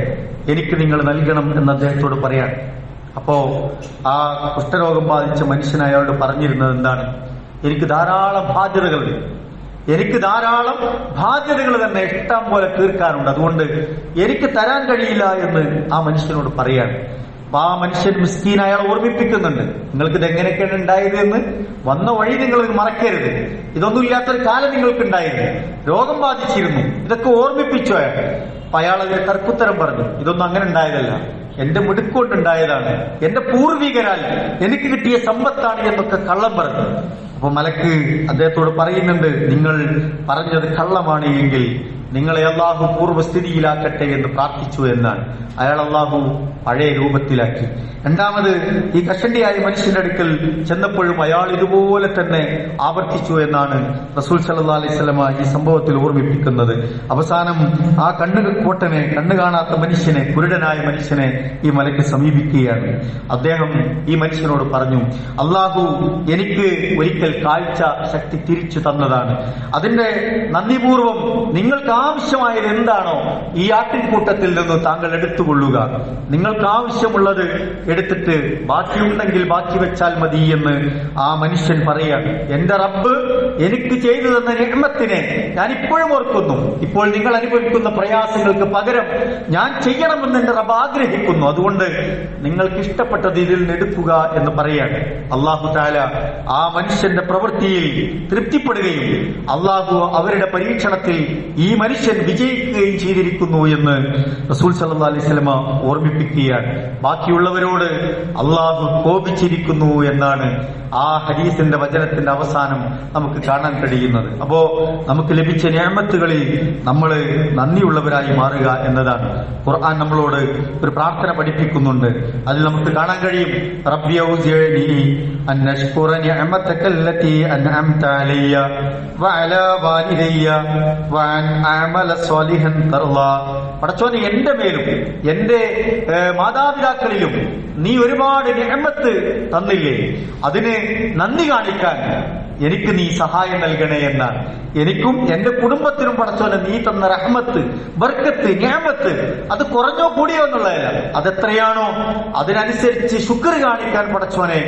എനിക്ക് നിങ്ങൾ നൽകണം എന്ന് അദ്ദേഹത്തോട് പറയാണ്. അപ്പോ ആ കുഷ്ഠരോഗം ബാധിച്ച മനുഷ്യൻ അയാളോട് പറഞ്ഞിരുന്നത് എന്താണ്? എനിക്ക് ധാരാളം ബാധ്യതകൾ തന്നെ ഇഷ്ടം പോലെ തീർക്കാനുണ്ട്, അതുകൊണ്ട് എനിക്ക് തരാൻ കഴിയില്ല എന്ന് ആ മനുഷ്യനോട് പറയാണ്. അപ്പൊ ആ മനുഷ്യൻ മിസ്കീൻ അയാൾ ഓർമ്മിപ്പിക്കുന്നുണ്ട്, നിങ്ങൾക്ക് ഇത് എങ്ങനെയൊക്കെയാണ് ഉണ്ടായത് എന്ന്, വന്ന വഴി നിങ്ങൾ മറക്കരുത്, ഇതൊന്നും ഇല്ലാത്തൊരു കാലം നിങ്ങൾക്ക് ഉണ്ടായിരുന്നു, രോഗം ബാധിച്ചിരുന്നു, ഇതൊക്കെ ഓർമ്മിപ്പിച്ചു അയാൾ. അപ്പൊ അയാൾ അതിന് തർക്കുത്തരം പറഞ്ഞു, ഇതൊന്നും അങ്ങനെ ഉണ്ടായതല്ല, എന്റെ മിടുക്കൊണ്ടുണ്ടായതാണ്, എന്റെ പൂർവികരാൽ എനിക്ക് കിട്ടിയ സമ്പത്താണ് എന്നൊക്കെ കള്ളം പറഞ്ഞു. അപ്പൊ മലക്ക് അദ്ദേഹത്തോട് പറയുന്നുണ്ട്, നിങ്ങൾ പറഞ്ഞത് കള്ളമാണ് എങ്കിൽ നിങ്ങളെ അള്ളാഹു പൂർവ്വസ്ഥിതിയിലാക്കട്ടെ എന്ന് പ്രാർത്ഥിച്ചു എന്നാണ്. അയാൾ അള്ളാഹു പഴയ രൂപത്തിലാക്കി. രണ്ടാമത് ഈ കഷണ്ടിയായ മനുഷ്യന്റെ അടുക്കൽ ചെന്നപ്പോഴും അയാൾ ഇതുപോലെ തന്നെ ആവർത്തിച്ചു എന്നാണ് റസൂൽ സല്ലല്ലാഹു അലൈഹി വസല്ലമ ഈ സംഭവത്തിൽ ഓർമ്മിപ്പിക്കുന്നത്. അവസാനം ആ കണ്ണു കാണാത്ത മനുഷ്യനെ, കുരുടനായ മനുഷ്യനെ ഈ മലക്ക് സമീപിക്കുകയാണ്. അദ്ദേഹം ഈ മനുഷ്യനോട് പറഞ്ഞു, അള്ളാഹു എനിക്ക് ഒരിക്കൽ കാഴ്ച ശക്തി തിരിച്ചു തന്നതാണ്, അതിന്റെ നന്ദിപൂർവം നിങ്ങൾക്ക് ആവശ്യമായത് എന്താണോ ഈ ആട്ടിൻകൂട്ടത്തിൽ നിന്ന് താങ്കൾ എടുത്തുകൊള്ളുക, നിങ്ങൾക്ക് ആവശ്യമുള്ളത് എടുത്തിട്ട് ബാക്കിയുണ്ടെങ്കിൽ ബാക്കി വെച്ചാൽ മതി എന്ന് ആ മനുഷ്യൻ പറയാണ്. എന്റെ റബ്ബ് എനിക്ക് ചെയ്തു തന്ന നിഅ്മത്തിനെ ഞാൻ ഇപ്പോഴും ഓർക്കുന്നു, ഇപ്പോൾ നിങ്ങൾ അനുഭവിക്കുന്ന പ്രയാസങ്ങൾക്ക് പകരം ഞാൻ ചെയ്യണമെന്ന് എന്റെ റബ്ബ് ആഗ്രഹിക്കുന്നു, അതുകൊണ്ട് നിങ്ങൾക്ക് ഇഷ്ടപ്പെട്ടത് ഇതിൽ നിന്ന് എടുക്കുക എന്ന് പറയാണ്. അല്ലാഹു തആല ആ മനുഷ്യന്റെ പ്രവൃത്തിയിൽ തൃപ്തിപ്പെടുകയും അല്ലാഹു അവരുടെ പരീക്ഷണത്തിൽ ഈ മനുഷ്യൻ വിജയിക്കുകയും ചെയ്തിരിക്കുന്നു എന്ന് റസൂൽ സല്ലല്ലാഹു അലൈഹി വസല്ലമ ഓർമ്മിപ്പിക്കുകയാണ്. ബാക്കിയുള്ളവരോട് അള്ളാഹു കോപിച്ചിരിക്കുന്നു എന്നാണ് ആ ഹദീസിന്റെ വചനത്തിന്റെ അവസാനം നമുക്ക് കാണാൻ കഴിയുന്നത്. അപ്പോ നമുക്ക് ലഭിച്ച നിഅമത്തുകളിൽ നമ്മൾ നന്ദിയുള്ളവരായി മാറുക എന്നതാണ് ഖുർആൻ നമ്മളോട് ഒരു പ്രാർത്ഥന പഠിപ്പിക്കുന്നുണ്ട്. അതിൽ നമുക്ക് കാണാൻ കഴിയും, റബ്ബി ഔസിഅനി അൻ അശ്കുറ നിഅമതക അല്ലതി അൻഅംത അലയ്യ വഅലാ വാലിദയ്യ വഅൻ അഅമല സ്വാലിഹൻ തർളാ. പടച്ചോനെ, എന്റെ മേലും എന്റെ മാതാപിതാക്കളിലും നീ ഒരുപാട് നിഅമത്ത് തന്നില്ലേ, അതിന് നന്ദി കാണിക്കാൻ എനിക്ക് നീ സഹായം നൽകണേ എന്നാണ്. എനിക്കും എന്റെ കുടുംബത്തിനും പടച്ചോനെ നീ തന്ന റഹ്മത്ത്, ബർക്കത്ത്, നിഅമത്ത് അത് കുറഞ്ഞോ കൂടിയോ എന്നുള്ളതല്ല, അതെത്രയാണോ അതിനനുസരിച്ച് ശുക്ർ കാണിക്കാൻ പടച്ചോനെ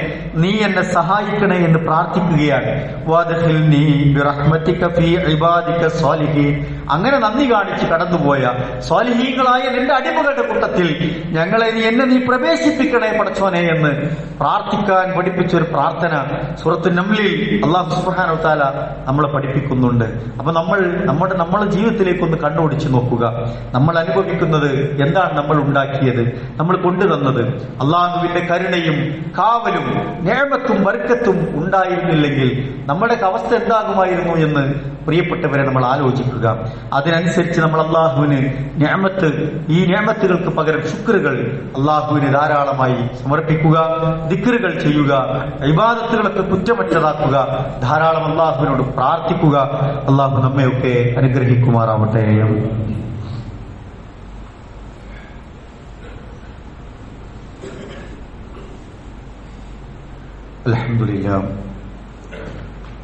നീ എന്നെ സഹായിക്കണേ എന്ന് പ്രാർത്ഥിക്കുകയാണ്. വദ്ഖിൽനി ബിറഹ്മതിക ഫീ ഇബാദിക സ്വാലിഹീൻ. അങ്ങനെ നന്ദി കാണിച്ച് കടന്നുപോയ സ്വാലിഹീങ്ങളായ നിന്റെ അടിമകളുടെ കൂട്ടത്തിൽ എന്നെ നീ പ്രവേശിപ്പിക്കണേ പടച്ചോനെ എന്ന് പ്രാർത്ഥിക്കാൻ പഠിപ്പിച്ചൊരു പ്രാർത്ഥന സൂറത്ത് നംലിൽ അല്ലാഹു സുബ്ഹാനഹു വ തആല നമ്മളെ പഠിപ്പിക്കുന്നുണ്ട്. അപ്പൊ നമ്മളെ ജീവിതത്തിലേക്ക് ഒന്ന് കണ്ണോടിച്ച് നോക്കുക. നമ്മൾ അനുഭവിക്കുന്നത് എന്താണ്? നമ്മൾ ഉണ്ടാക്കിയത്, നമ്മൾ കൊണ്ടുതന്നത്. അള്ളാഹുവിന്റെ കരുണയും കാവലും നിഅമത്തും ബർക്കത്തും ഉണ്ടായിരുന്നില്ലെങ്കിൽ നമ്മുടെ അവസ്ഥ എന്താകുമായിരുന്നു എന്ന് പ്രിയപ്പെട്ടവരെ നമ്മൾ ആലോചിക്കുക. അതിനനുസരിച്ച് നമ്മൾ അള്ളാഹുവിന് നിഅമത്ത്, ഈ നിഅമത്തുകൾക്ക് പകരം ശുക്റുകൾ അള്ളാഹുവിന് ധാരാളമായി സമർപ്പിക്കുക, ദിക്റുകൾ ചെയ്യുക, ഇബാദത്തുകളൊക്കെ കുറ്റമറ്റതാക്കുക, ധാരാളം അള്ളാഹുവിനോട് പ്രാർത്ഥിക്കുക. അള്ളാഹു നമ്മയൊക്കെ അനുഗ്രഹിക്കുമാറാവട്ടെ.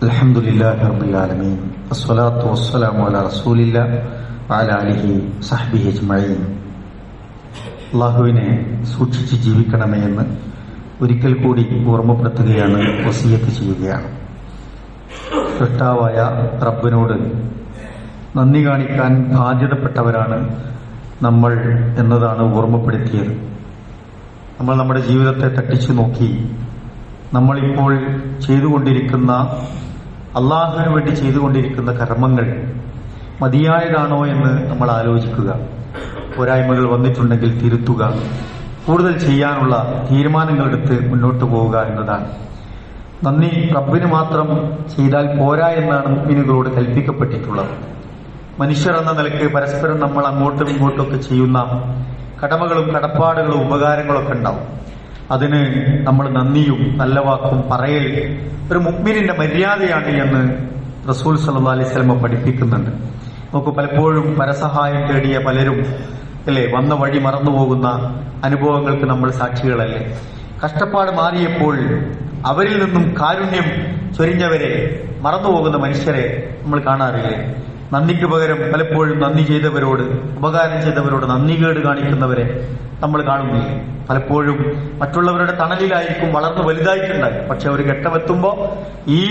അൽഹംദുലില്ലാഹി റബ്ബിൽ ആലമീൻ വസ്സലാത്തു വസ്സലാമു അലാ റസൂലില്ലാഹി വഅലാ ആലിഹി വസഹ്ബിഹി അജ്മഈൻ. അല്ലാഹുവിനെ സൂക്ഷിച്ച് ജീവിക്കണമേ എന്ന് ഒരിക്കൽ കൂടി ഓർമ്മപ്പെടുത്തുകയാണ്, വസിയത്ത് ചെയ്യുകയാണ്. സൃഷ്ടാവായ റബ്ബിനോട് നന്ദി കാണിക്കാൻ ബാധ്യതപ്പെട്ടവരാണ് നമ്മൾ എന്നതാണ് ഓർമ്മപ്പെടുത്തിയത്. നമ്മൾ നമ്മുടെ ജീവിതത്തെ തട്ടിച്ചു നോക്കി നമ്മളിപ്പോൾ ചെയ്തുകൊണ്ടിരിക്കുന്ന, അള്ളാഹുവിന് വേണ്ടി ചെയ്തുകൊണ്ടിരിക്കുന്ന കർമ്മങ്ങൾ മതിയായതാണോ എന്ന് നമ്മൾ ആലോചിക്കുക. പോരായ്മകൾ വന്നിട്ടുണ്ടെങ്കിൽ തിരുത്തുക, കൂടുതൽ ചെയ്യാനുള്ള തീരുമാനങ്ങളെടുത്ത് മുന്നോട്ട് പോവുക എന്നതാണ്. നന്ദി റബ്ബിന് മാത്രം ചെയ്താൽ പോരാ എന്നാണ് മുഅ്മിനുകളോട് കൽപ്പിക്കപ്പെട്ടിട്ടുള്ളത്. മനുഷ്യർ എന്ന നിലയ്ക്ക് പരസ്പരം നമ്മൾ അങ്ങോട്ടും ഇങ്ങോട്ടുമൊക്കെ ചെയ്യുന്ന കടമകളും കടപ്പാടുകളും ഉപകാരങ്ങളൊക്കെ ഉണ്ടാവും. അതിന് നമ്മൾ നന്ദിയും നല്ല വാക്കും പറയൽ ഒരു മുഅ്മിനിന്റെ മര്യാദയാണ് എന്ന് റസൂൽ സല്ലല്ലാഹു അലൈഹി വസല്ലം പഠിപ്പിക്കുന്നുണ്ട്. നമുക്ക് പലപ്പോഴും പരസഹായം തേടിയ പലരും അല്ലേ വന്ന വഴി മറന്നുപോകുന്ന അനുഭവങ്ങൾക്ക് നമ്മൾ സാക്ഷികളല്ലേ. കഷ്ടപ്പാട് മാറിയപ്പോൾ അവരിൽ നിന്നും കാരുണ്യം ചൊരിഞ്ഞവരെ മറന്നുപോകുന്ന മനുഷ്യരെ നമ്മൾ കാണാറില്ലേ? നന്ദിക്ക് പകരം പലപ്പോഴും നന്ദി ചെയ്തവരോട്, ഉപകാരം ചെയ്തവരോട് നന്ദികേട് കാണിക്കുന്നവരെ നമ്മൾ കാണുന്നില്ലേ? പലപ്പോഴും മറ്റുള്ളവരുടെ തണലിലായിരിക്കും വളർന്നു വലുതായിട്ടുണ്ടായി, പക്ഷെ ഒരു ഘട്ടമെത്തുമ്പോൾ ഈ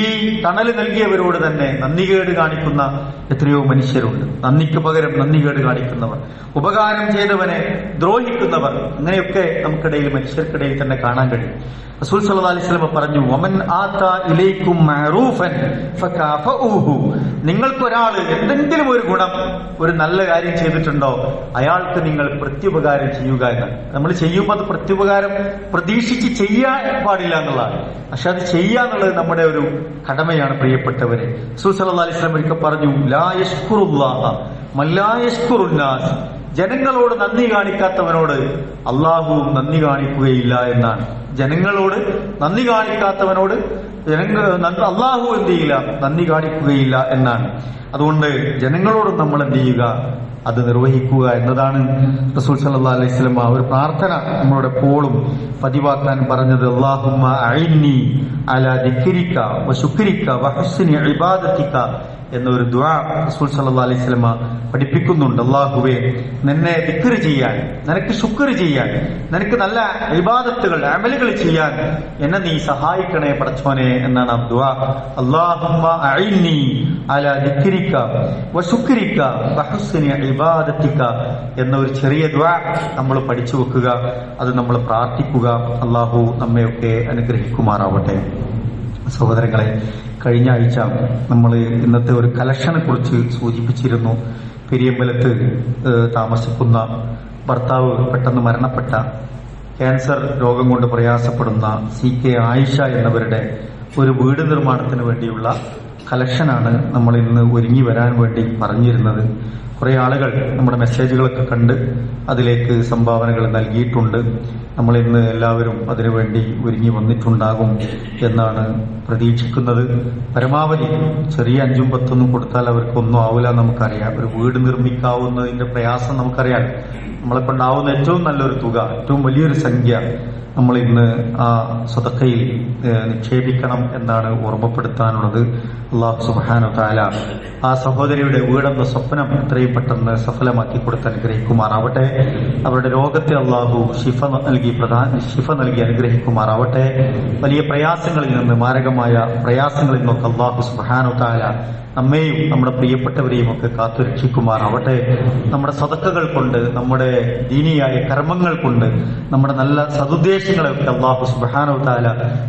തണൽ നൽകിയവരോട് തന്നെ നന്ദികേട് കാണിക്കുന്ന എത്രയോ മനുഷ്യരുണ്ട്. നന്ദിക്ക് പകരം നന്ദികേട് കാണിക്കുന്നവർ, ഉപകാരം ചെയ്തവനെ ദ്രോഹിക്കുന്നവർ, അങ്ങനെയൊക്കെ നമുക്കിടയിൽ മനുഷ്യർക്കിടയിൽ തന്നെ കാണാൻ കഴിയും. റസൂൽ സല്ലല്ലാഹു അലൈഹി വസല്ലം പറഞ്ഞു, വമൻ ആതാ ഇലൈക്കും മഅറൂഫൻ ഫകാഫഊഹു. നിങ്ങൾക്കൊരാൾ എന്തെങ്കിലും ഒരു ഗുണം, ഒരു നല്ല കാര്യം ചെയ്തിട്ടുണ്ടോ, അയാൾക്ക് നിങ്ങൾ പ്രത്യുപകാരം ചെയ്യുക എന്നാണ്. നമ്മൾ ചെയ്യുമ്പോൾ അത് പ്രത്യുപകാരം പ്രതീക്ഷിച്ച് ചെയ്യാൻ പാടില്ല എന്നുള്ളതാണ്, പക്ഷെ അത് ചെയ്യാന്നുള്ളത് നമ്മുടെ ഒരു കടമയാണ്. പ്രിയപ്പെട്ടവരെ, റസൂൽ സല്ലല്ലാഹു അലൈഹി വസല്ലം ഒരിക്കൽ പറഞ്ഞു, ലാ യശ്കുറുല്ലാഹ മൻ ലാ യശ്കുറുന്നാസ്. ജനങ്ങളോട് നന്ദി കാണിക്കാത്തവനോട് അള്ളാഹുവും നന്ദി കാണിക്കുകയില്ല എന്നാണ്. ജനങ്ങളോട് നന്ദി കാണിക്കാത്തവനോട് അള്ളാഹു എന്ത് ചെയ്യില്ല, നന്ദി കാണിക്കുകയില്ല എന്നാണ്. അതുകൊണ്ട് ജനങ്ങളോട് നമ്മൾ എന്ത് ചെയ്യുക, അത് നിർവഹിക്കുക എന്നതാണ് റസൂൽ സല്ലല്ലാഹു അലൈഹി വസല്ലം ഒരു പ്രാർത്ഥന നമ്മളോട് എപ്പോഴും പതിവാക്കാൻ പറഞ്ഞത്. അല്ലാഹുമ്മ അഇന്നി അലാ ദിക്രിക വശുക്രിക വഹുസ്നി ഇബാദതിക എന്നൊരു ദുആ റസൂൽ സല്ലല്ലാഹു അലൈഹി വസല്ലം പഠിപ്പിക്കുന്നുണ്ട്. അല്ലാഹുവേ, നിന്നെ ദിക്ർ ചെയ്യാൻ, നിനക്ക് ശുക്ർ ചെയ്യാൻ, നിനക്ക് നല്ല ഇബാദത്തുകൾ, അമലുകൾ ചെയ്യാൻ എന്നെ നീ സഹായിക്കണേ പടച്ചോനെ എന്നാണ് ആ ദുആ. അല്ലാഹുമ്മ അഇന്നി അലാ ദിക്രിക വശുക്രിക വഹുസ്നി ഇബാദതിക എന്ന ഒരു ചെറിയ ദുആ നമ്മൾ പഠിച്ചു വെക്കുക, അത് നമ്മൾ പ്രാർത്ഥിക്കുക. അല്ലാഹു നമ്മയൊക്കെ അനുഗ്രഹിക്കുമാറാവട്ടെ. സഹോദരങ്ങളെ, കഴിഞ്ഞ ആഴ്ച നമ്മൾ ഇന്നത്തെ ഒരു കലക്ഷനെ കുറിച്ച് സൂചിപ്പിച്ചിരുന്നു. പെരിയമ്പലത്ത് താമസിക്കുന്ന ഭർത്താവ് പെട്ടെന്ന് മരണപ്പെട്ട ക്യാൻസർ രോഗം കൊണ്ട് പ്രയാസപ്പെടുന്ന CK ആയിഷ എന്നവരുടെ ഒരു വീട് നിർമ്മാണത്തിന് വേണ്ടിയുള്ള കളക്ഷനാണ് നമ്മൾ ഇന്ന് ഒരുങ്ങി വരാൻ വേണ്ടി പറഞ്ഞിരുന്നത്. കുറേ ആളുകൾ നമ്മുടെ മെസ്സേജുകളൊക്കെ കണ്ട് അതിലേക്ക് സംഭാവനകൾ നൽകിയിട്ടുണ്ട്. നമ്മൾ ഇന്ന് എല്ലാവരും അതിനുവേണ്ടി ഒരുങ്ങി വന്നിട്ടുണ്ടാകും എന്നാണ് പ്രതീക്ഷിക്കുന്നത്. പരമാവധി ചെറിയ 5ഉം 10ഒന്നും കൊടുത്താൽ അവർക്കൊന്നും ആവില്ല നമുക്കറിയാം. ഒരു വീട് നിർമ്മിക്കാവുന്നതിന്റെ പ്രയാസം നമുക്കറിയാം. നമ്മളെ കൊണ്ടാവുന്ന ഏറ്റവും നല്ലൊരു തുക, ഏറ്റവും വലിയൊരു സംഖ്യ നമ്മൾ ഇന്ന് ആ സദഖയിൽ നിക്ഷേപിക്കണം എന്നാണ് ഓർമ്മപ്പെടുത്താനുള്ളത്. അല്ലാഹു സുബ്ഹാനഹു തആല ആ സഹോദരിയുടെ വീടെന്ന സ്വപ്നം എത്രയും പെട്ടെന്ന് സഫലമാക്കി കൊടുത്ത് അനുഗ്രഹിക്കുമാറാവട്ടെ. അവരുടെ രോഗത്തെ അല്ലാഹു ശിഫ നൽകി അനുഗ്രഹിക്കുമാറാവട്ടെ. വലിയ പ്രയാസങ്ങളിൽ നിന്ന്, മാരകമായ പ്രയാസങ്ങളിൽ നിന്നൊക്കെ അല്ലാഹു സുബ്ഹാനഹു തആല നമ്മെയും നമ്മുടെ പ്രിയപ്പെട്ടവരെയും ഒക്കെ കാത്തുരക്ഷിക്കുമാറാവട്ടെ. നമ്മുടെ സദഖകൾ കൊണ്ട്, നമ്മുടെ ദീനിയായ കർമ്മങ്ങൾ കൊണ്ട്, നമ്മുടെ നല്ല സതുദ്ദേശങ്ങളെയൊക്കെ അല്ലാഹു സുബ്ഹാനഹു തആല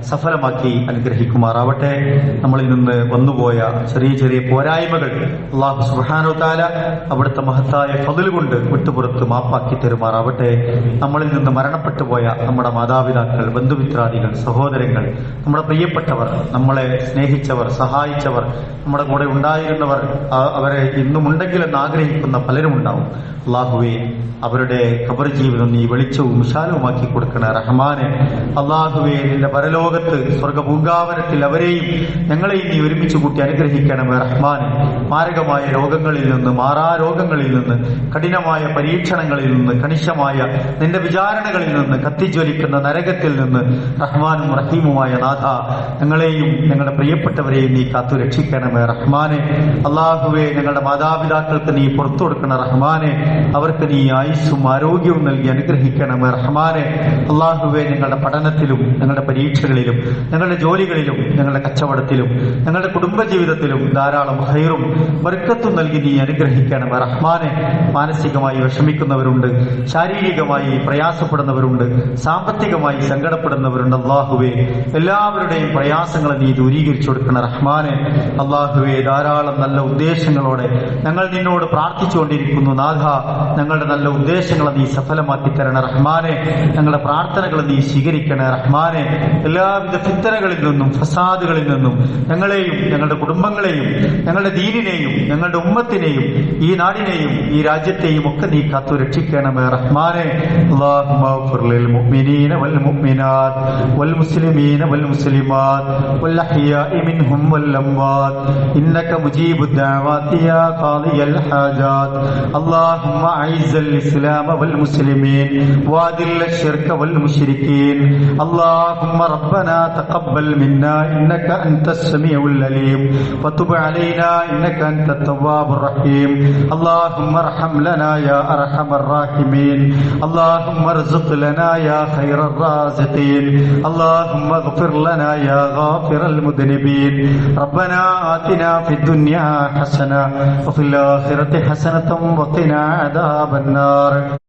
സഫലമാക്കി അനുഗ്രഹിക്കുമാറാവട്ടെ. നമ്മളിൽ നിന്ന് വന്നുപോയ ചെറിയ ചെറിയ പോരായ്മകൾ അല്ലാഹു സുബ്ഹാനഹു തആല അവിടുത്തെ മഹത്തായ ഫദ്ൽ കൊണ്ട് വിട്ടുപുറത്ത് മാപ്പാക്കി തരുമാറാവട്ടെ. നമ്മളിൽ നിന്ന് മരണപ്പെട്ടു പോയ നമ്മുടെ മാതാപിതാക്കൾ, ബന്ധുമിത്രാദികൾ, സഹോദരങ്ങൾ, നമ്മുടെ പ്രിയപ്പെട്ടവർ, നമ്മളെ സ്നേഹിച്ചവർ, സഹായിച്ചവർ, നമ്മുടെ കൂടെ ഉണ്ടായിരുന്നവർ, അവരെ ഇന്നുമുണ്ടെങ്കിലെന്ന് ആഗ്രഹിക്കുന്ന പലരും ഉണ്ടാവും. അല്ലാഹുവേ, അവരുടെ ഖബർ ജീവിതം നീ വെളിച്ചവും വിശാലവുമാക്കി കൊടുക്കണ റഹ്മാനെ. അല്ലാഹുവേ, നിന്റെ പരലോകത്ത് സ്വർഗപൂങ്കാവനത്തിൽ അവരെയും ഞങ്ങളെയും നീ ഒരുമിച്ച് കൂട്ടി അനുഗ്രഹിക്കണമേ റഹ്മാനെ. മാരകമായ രോഗങ്ങളിൽ നിന്ന്, മാറാരോഗങ്ങളിൽ നിന്ന്, കഠിനമായ പരീക്ഷണങ്ങളിൽ നിന്ന്, കണിശമായ നിന്റെ വിചാരണകളിൽ നിന്ന്, കത്തിജ്വലിക്കുന്ന നരകത്തിൽ നിന്ന് റഹ്മാനും റഹീമുമായ നാഥ, ഞങ്ങളെയും ഞങ്ങളുടെ പ്രിയപ്പെട്ടവരെയും നീ കാത്തു രക്ഷിക്കണമേ റഹ്മാനെ. അല്ലാഹുവേ, ഞങ്ങളുടെ മാതാപിതാക്കൾക്ക് നീ പുറത്തു കൊടുക്കണ റഹ്മാനെ. അവർക്ക് നീ ആയുസ്സും ആരോഗ്യവും നൽകി അനുഗ്രഹിക്കണമേ റഹ്മാനെ. അല്ലാഹുവേ, ഞങ്ങളുടെ പഠനത്തിലും, ഞങ്ങളുടെ പരീക്ഷകളിലും, ഞങ്ങളുടെ ജോലികളിലും, ഞങ്ങളുടെ കച്ചവടത്തിലും, ഞങ്ങളുടെ കുടുംബജീവിതത്തിലും ധാരാളം ഖൈറും ബർക്കത്തും നൽകി നീ അനുഗ്രഹിക്കണമേ റഹ്മാനെ. മാനസികമായി വിഷമിക്കുന്നവരുണ്ട്, ശാരീരികമായി പ്രയാസപ്പെടുന്നവരുണ്ട്, സാമ്പത്തികമായി സങ്കടപ്പെടുന്നവരുണ്ട്. അല്ലാഹുവേ, എല്ലാവരുടെയും പ്രയാസങ്ങളെ നീ ദൂരീകരിച്ചു കൊടുക്കണ റഹ്മാനെ. അല്ലാഹുവേ, ധാരാളം നല്ല ഉദ്ദേശങ്ങളോടെ ഞങ്ങൾ നിന്നോട് പ്രാർത്ഥിച്ചുകൊണ്ടിരിക്കുന്നു നാഥ. ഞങ്ങളുടെ നല്ല ഉദ്ദേശങ്ങളെ നീ സഫലമാക്കി തരണ റഹ്മാനെ. ഞങ്ങളുടെ പ്രാർത്ഥനകൾ നീ സ്വീകരിക്കണേ റഹ്മാനെ. എല്ലാവിധ ഫിത്തനകളിൽ നിന്നും, ഫസാദുകളിൽ നിന്നും ഞങ്ങളെയും, ഞങ്ങളുടെ കുടുംബങ്ങളെയും, ഞങ്ങളുടെ ദീനിനെയും, ഞങ്ങളുടെ ഉമ്മത്തിനെയും, ഈ നാടിനെയും, ഈ രാജ്യത്തെയും ഒക്കെ നീ കാത്തു രക്ഷിക്കണമേ റഹ്മാനെ. അല്ലാഹുമ്മ ഗ്ഫിർ ലിൽ മുഅ്മിനീന വൽ മുഅ്മിനാത്ത് വൽ മുസ്ലിമീന വൽ മുസ്ലിമാത്ത് വൽ അഹ്യാഇ മിൻഹും വൽ അംവാത്ത് ഇന്നക മുജീബുദ് ദഅവാതി യാ ഖാദിയൽ ഹാജാത്ത്. اللهم أعز الإسلام والمسلمين وأذل الشرك والمشركين. اللهم ربنا تقبل منا إنك أنت السميع العليم وتب علينا إنك أنت التواب الرحيم. اللهم ارحم لنا يا أرحم الراحمين. اللهم ارزق لنا يا خير الرازقين. اللهم اغفر لنا يا غافر المذنبين. ربنا آتنا في الدنيا حسنة وفي الآخرة حسنة وقنا عذاب النار.